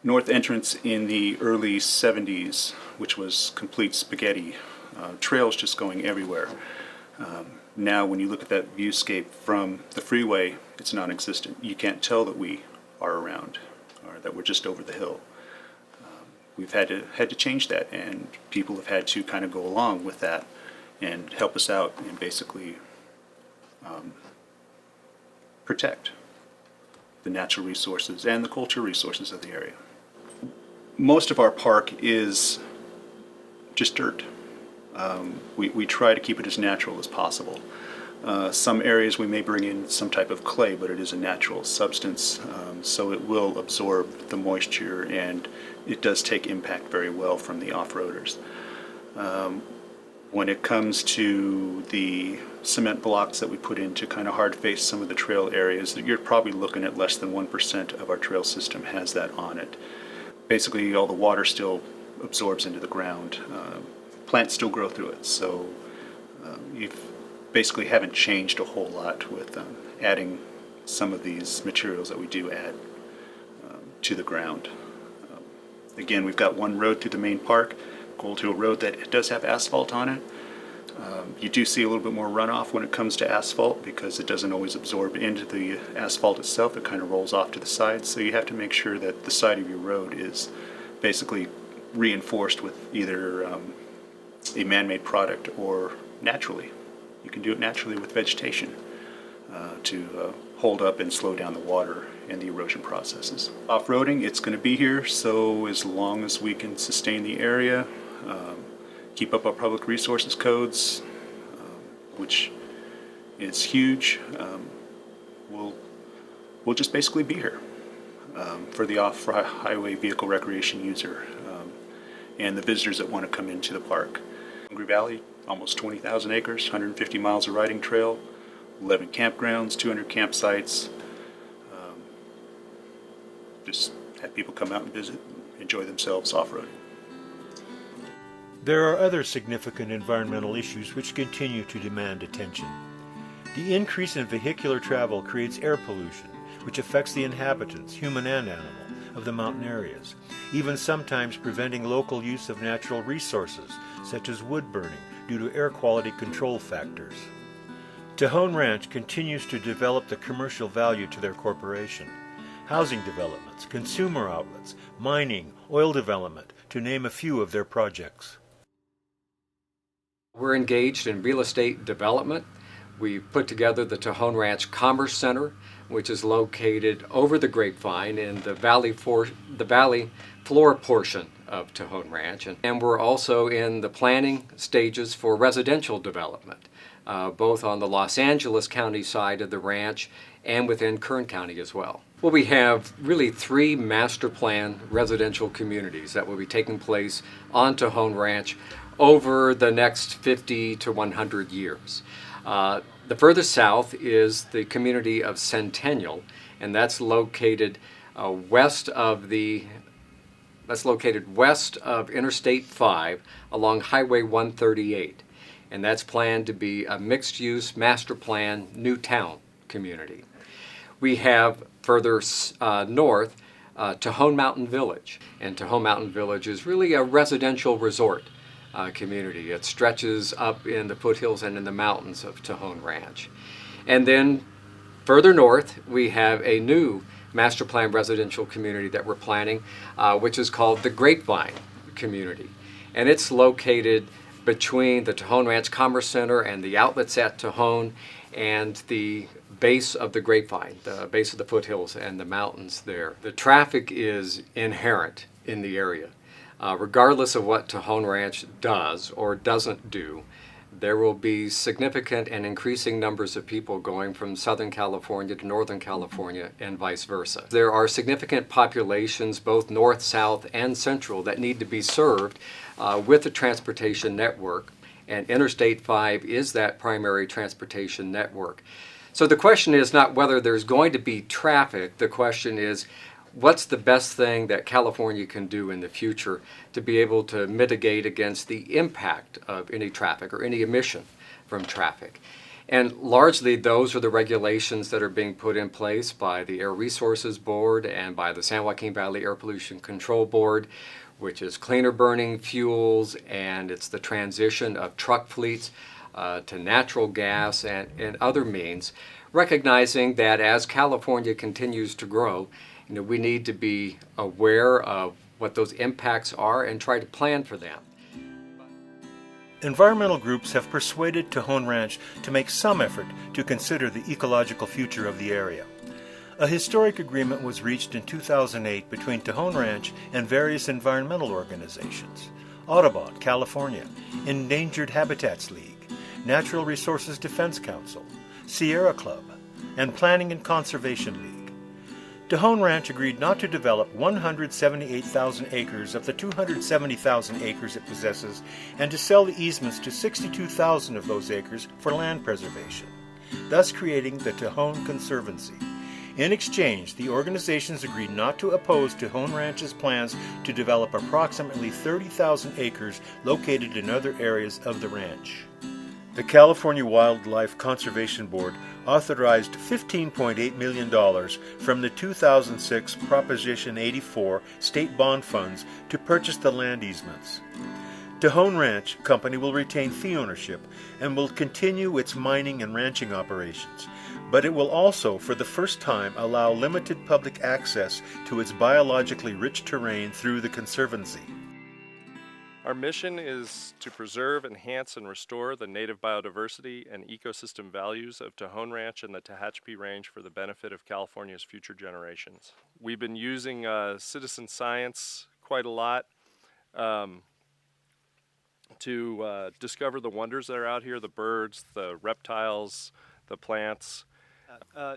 north entrance in the early 70s, which was complete spaghetti, trails just going everywhere. Now when you look at that viewscape from the freeway, it's non-existent. You can't tell that we are around or that we're just over the hill. We've had to change that, and people have had to kind of go along with that and help us out and basically protect the natural resources and the cultural resources of the area. Most of our park is just dirt. We try to keep it as natural as possible. Some areas we may bring in some type of clay, but it is a natural substance, so it will absorb the moisture, and it does take impact very well from the off-roaders. When it comes to the cement blocks that we put in to kind of hard face some of the trail areas, you're probably looking at less than 1% of our trail system has that on it. Basically, all the water still absorbs into the ground. Plants still grow through it, so you basically haven't changed a whole lot with adding some of these materials that we do add to the ground. Again, we've got one road through the main park, Gold Hill Road, that does have asphalt on it. You do see a little bit more runoff when it comes to asphalt because it doesn't always absorb into the asphalt itself. It kind of rolls off to the side, so you have to make sure that the side of your road is basically reinforced with either a man-made product or naturally. You can do it naturally with vegetation to hold up and slow down the water and the erosion processes. Off-roading, it's going to be here, so as long as we can sustain the area, keep up our public resources codes, which is huge, we'll just basically be here for the off-highway vehicle recreation user and the visitors that want to come into the park. Hungry Valley, almost 20,000 acres, 150 miles of riding trail, 11 campgrounds, 200 campsites. Just have people come out and visit, enjoy themselves off-roading. There are other significant environmental issues which continue to demand attention. The increase in vehicular travel creates air pollution, which affects the inhabitants, human and animal, of the mountain areas, even sometimes preventing local use of natural resources, such as wood burning, due to air quality control factors. Tejon Ranch continues to develop the commercial value to their corporation. Housing developments, consumer outlets, mining, oil development, to name a few of their projects. We're engaged in real estate development. We've put together the Tejon Ranch Commerce Center, which is located over the Grapevine in the valley floor portion of Tejon Ranch. And we're also in the planning stages for residential development, both on the Los Angeles County side of the ranch and within Kern County as well. Well, we have really 3 master plan residential communities that will be taking place on Tejon Ranch over the next 50 to 100 years. The furthest south is the community of Centennial, and that's located west of Interstate 5 along Highway 138, and that's planned to be a mixed-use master plan new town community. We have further north Tejon Mountain Village, and Tejon Mountain Village is really a residential resort community. It stretches up in the foothills and in the mountains of Tejon Ranch. And then further north, we have a new master plan residential community that we're planning, which is called the Grapevine community. And it's located between the Tejon Ranch Commerce Center and the outlets at Tejon and the base of the Grapevine, the base of the foothills and the mountains there. The traffic is inherent in the area. Regardless of what Tejon Ranch does or doesn't do, there will be significant and increasing numbers of people going from Southern California to Northern California and vice versa. There are significant populations, both north, south, and central, that need to be served with the transportation network, and Interstate 5 is that primary transportation network. So the question is not whether there's going to be traffic. The question is, what's the best thing that California can do in the future to be able to mitigate against the impact of any traffic or any emission from traffic? And largely those are the regulations that are being put in place by the Air Resources Board and by the San Joaquin Valley Air Pollution Control Board, which is cleaner burning fuels, and it's the transition of truck fleets to natural gas and other means, recognizing that as California continues to grow, we need to be aware of what those impacts are and try to plan for them. Environmental groups have persuaded Tejon Ranch to make some effort to consider the ecological future of the area. A historic agreement was reached in 2008 between Tejon Ranch and various environmental organizations: Audubon, California, Endangered Habitats League, Natural Resources Defense Council, Sierra Club, and Planning and Conservation League. Tejon Ranch agreed not to develop 178,000 acres of the 270,000 acres it possesses and to sell the easements to 62,000 of those acres for land preservation, thus creating the Tejon Conservancy. In exchange, the organizations agreed not to oppose Tejon Ranch's plans to develop approximately 30,000 acres located in other areas of the ranch. The California Wildlife Conservation Board authorized $15.8 million from the 2006 Proposition 84 state bond funds to purchase the land easements. Tejon Ranch Company will retain fee ownership and will continue its mining and ranching operations, but it will also, for the first time, allow limited public access to its biologically rich terrain through the Conservancy. Our mission is to preserve, enhance, and restore the native biodiversity and ecosystem values of Tejon Ranch and the Tehachapi Range for the benefit of California's future generations. We've been using citizen science quite a lot to discover the wonders that are out here, the birds, the reptiles, the plants.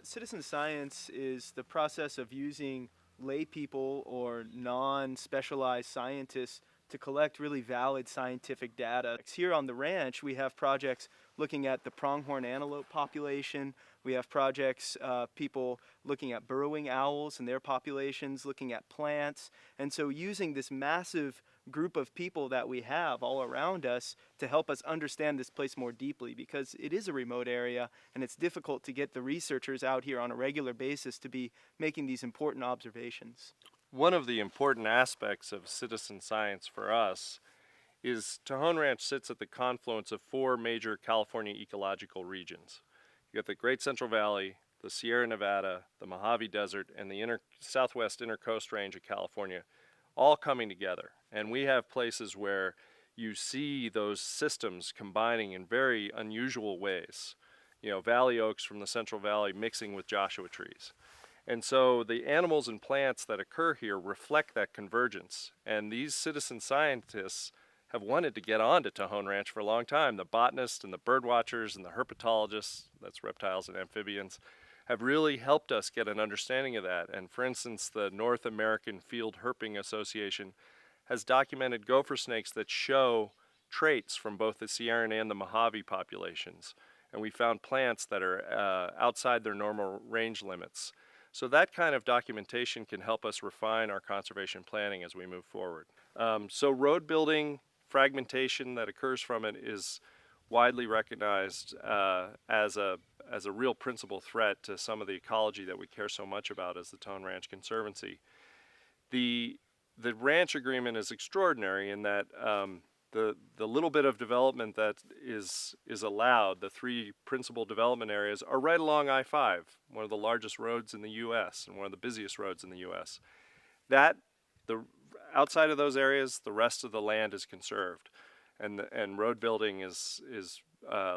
Citizen science is the process of using lay people or non-specialized scientists to collect really valid scientific data. Here on the ranch, we have projects looking at the pronghorn antelope population. We have projects, people looking at burrowing owls and their populations, looking at plants. And so using this massive group of people that we have all around us to help us understand this place more deeply, because it is a remote area and it's difficult to get the researchers out here on a regular basis to be making these important observations. One of the important aspects of citizen science for us is Tejon Ranch sits at the confluence of four major California ecological regions. You got the Great Central Valley, the Sierra Nevada, the Mojave Desert, and the Southwest Intercoast Range of California, all coming together. And we have places where you see those systems combining in very unusual ways. Valley oaks from the Central Valley mixing with Joshua trees. And so the animals and plants that occur here reflect that convergence. And these citizen scientists have wanted to get on to Tejon Ranch for a long time. The botanists and the bird watchers and the herpetologists, that's reptiles and amphibians, have really helped us get an understanding of that. And for instance, the North American Field Herping Association has documented gopher snakes that show traits from both the Sierran and the Mojave populations. And we found plants that are outside their normal range limits. So that kind of documentation can help us refine our conservation planning as we move forward. So road building, fragmentation that occurs from it is widely recognized as a real principal threat to some of the ecology that we care so much about as the Tejon Ranch Conservancy. The ranch agreement is extraordinary in that the little bit of development that is allowed, the three principal development areas, are right along I-5, one of the largest roads in the U.S. and one of the busiest roads in the U.S. Outside of those areas, the rest of the land is conserved, and road building is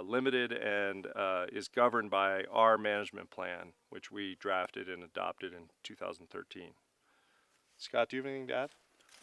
limited and is governed by our management plan, which we drafted and adopted in 2013. Scott, do you have anything to add?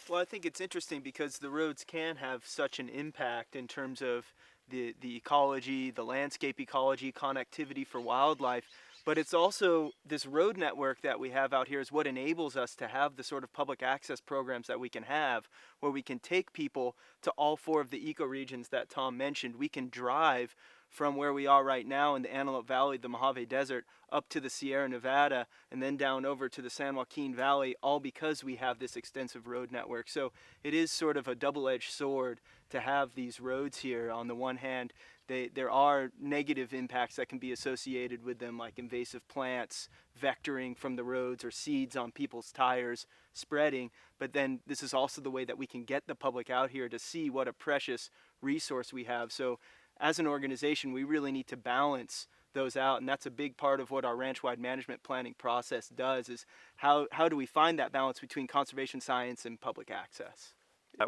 Well, I think it's interesting because the roads can have such an impact in terms of the ecology, the landscape ecology, connectivity for wildlife, but it's also this road network that we have out here is what enables us to have the sort of public access programs that we can have, where we can take people to all four of the ecoregions that Tom mentioned. We can drive from where we are right now in the Antelope Valley, the Mojave Desert, up to the Sierra Nevada, and then down over to the San Joaquin Valley, all because we have this extensive road network. So it is sort of a double-edged sword to have these roads here. On the one hand, there are negative impacts that can be associated with them, like invasive plants vectoring from the roads or seeds on people's tires spreading. But then this is also the way that we can get the public out here to see what a precious resource we have. So as an organization, we really need to balance those out, and that's a big part of what our ranch-wide management planning process does, is how do we find that balance between conservation science and public access?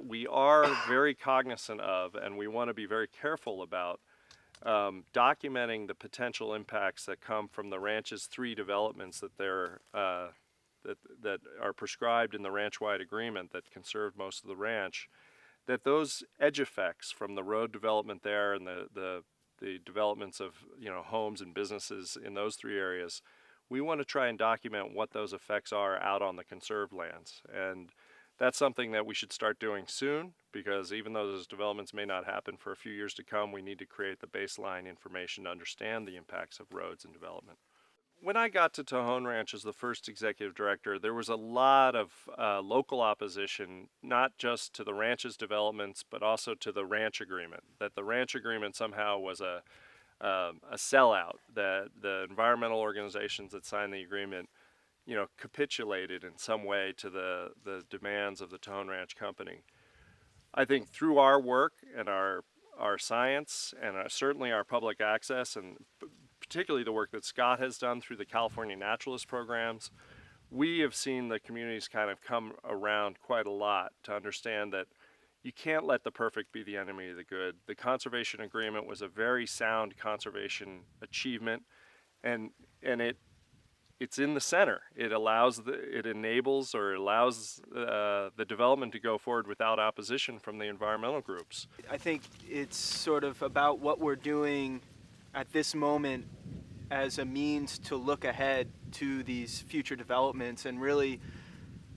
We are very cognizant of, and we want to be very careful about documenting the potential impacts that come from the ranch's 3 developments that that are prescribed in the ranch-wide agreement that conserve most of the ranch, that those edge effects from the road development there and the developments of homes and businesses in those 3 areas, we want to try and document what those effects are out on the conserved lands. And that's something that we should start doing soon, because even though those developments may not happen for a few years to come, we need to create the baseline information to understand the impacts of roads and development. When I got to Tejon Ranch as the first executive director, there was a lot of local opposition, not just to the ranch's developments, but also to the ranch agreement, that the ranch agreement somehow was a sellout, that the environmental organizations that signed the agreement capitulated in some way to the demands of the Tejon Ranch Company. I think through our work and our science and certainly our public access, and particularly the work that Scott has done through the California Naturalist programs, we have seen the communities kind of come around quite a lot to understand that you can't let the perfect be the enemy of the good. The conservation agreement was a very sound conservation achievement, and it's in the center. It enables or allows the development to go forward without opposition from the environmental groups. I think it's sort of about what we're doing at this moment as a means to look ahead to these future developments and really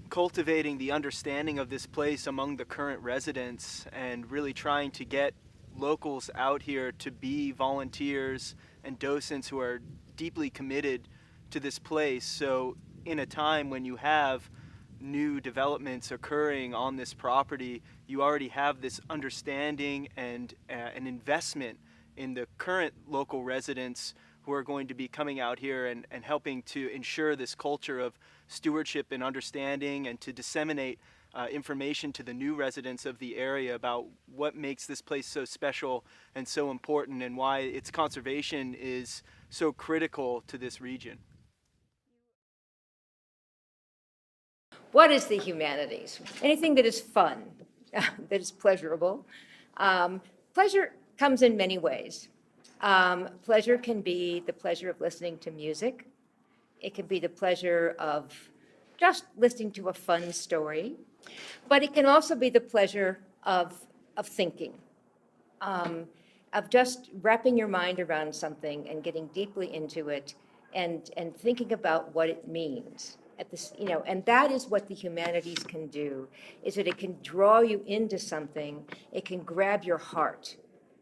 cultivating the understanding of this place among the current residents, and really trying to get locals out here to be volunteers and docents who are deeply committed to this place. So in a time when you have new developments occurring on this property, you already have this understanding and an investment in the current local residents who are going to be coming out here and helping to ensure this culture of stewardship and understanding, and to disseminate information to the new residents of the area about what makes this place so special and so important, and why its conservation is so critical to this region. What is the humanities? Anything that is fun, that is pleasurable. Pleasure comes in many ways. Pleasure can be the pleasure of listening to music. It can be the pleasure of just listening to a fun story. But it can also be the pleasure of thinking, of just wrapping your mind around something and getting deeply into it and thinking about what it means. And that is what the humanities can do, is that it can draw you into something. It can grab your heart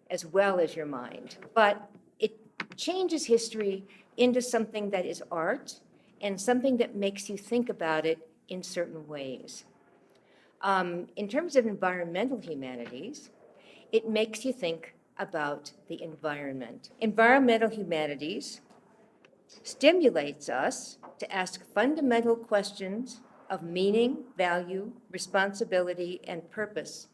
as well as your mind. But it changes history into something that is art and something that makes you think about it in certain ways. In terms of environmental humanities, it makes you think about the environment. Environmental humanities stimulates us to ask fundamental questions of meaning, value, responsibility, and purpose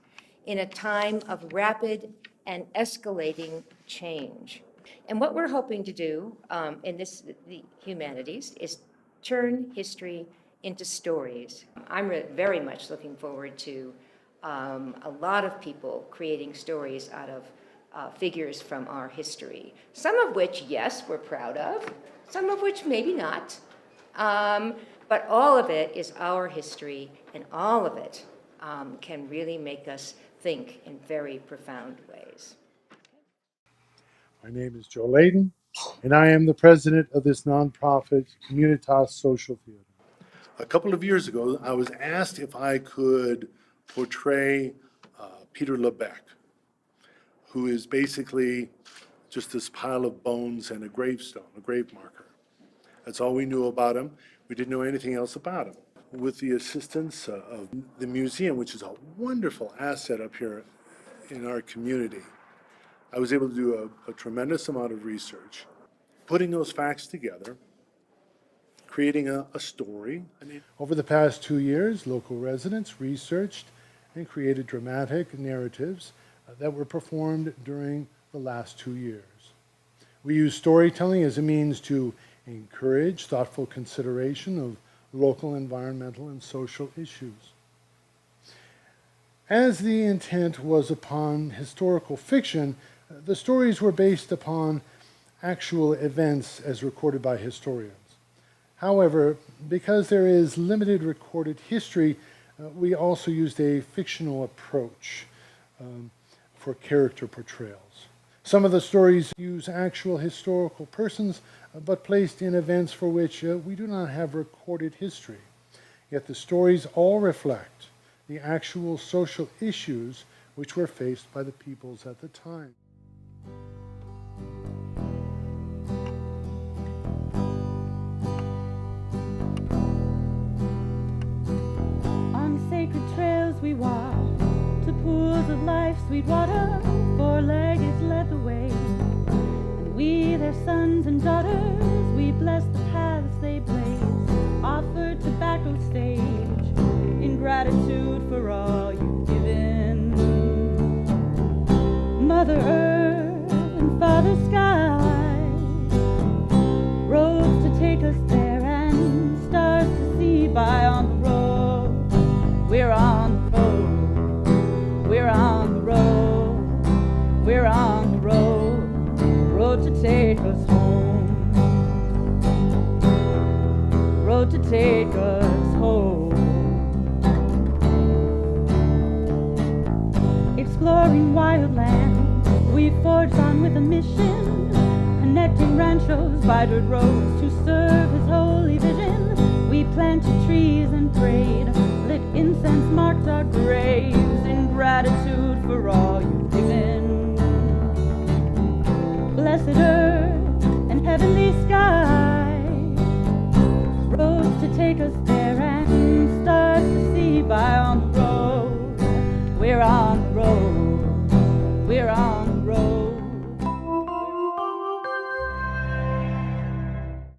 in a time of rapid and escalating change. And what we're hoping to do in the humanities is turn history into stories. I'm very much looking forward to a lot of people creating stories out of figures from our history, some of which, yes, we're proud of, some of which maybe not, but all of it is our history, and all of it can really make us think in very profound ways. My name is Joe Layden, and I am the president of this nonprofit Communitas Social Theater. A couple of years ago, I was asked if I could portray Peter Lebec, who is basically just this pile of bones and a gravestone, a grave marker. That's all we knew about him. We didn't know anything else about him. With the assistance of the museum, which is a wonderful asset up here in our community, I was able to do a tremendous amount of research, putting those facts together, creating a story. Over the past 2 years, local residents researched and created dramatic narratives that were performed during the last 2 years. We use storytelling as a means to encourage thoughtful consideration of local environmental and social issues. As the intent was upon historical fiction, the stories were based upon actual events as recorded by historians. However, because there is limited recorded history, we also used a fictional approach for character portrayals. Some of the stories use actual historical persons, but placed in events for which we do not have recorded history. Yet the stories all reflect the actual social issues which were faced by the peoples at the time. On sacred trails we walk, to pools of life's sweet water, four-legged led the way. And we, their sons and daughters, we bless the paths they blaze, offered tobacco sage, in gratitude for all you've given. Mother Earth and Father Sky, roads to take us there and stars to see by on the road. We're on the road, we're on the road, we're on the road to take us home, road to take us home. Exploring wild lands, we forged on with a mission, connecting ranchos by dirt roads to serve his holy vision. We planted trees and prayed, lit incense marked our graves, in gratitude for all you've given. Blessed earth and heavenly sky, roads to take us there and stars to see by on the road. We're on the road,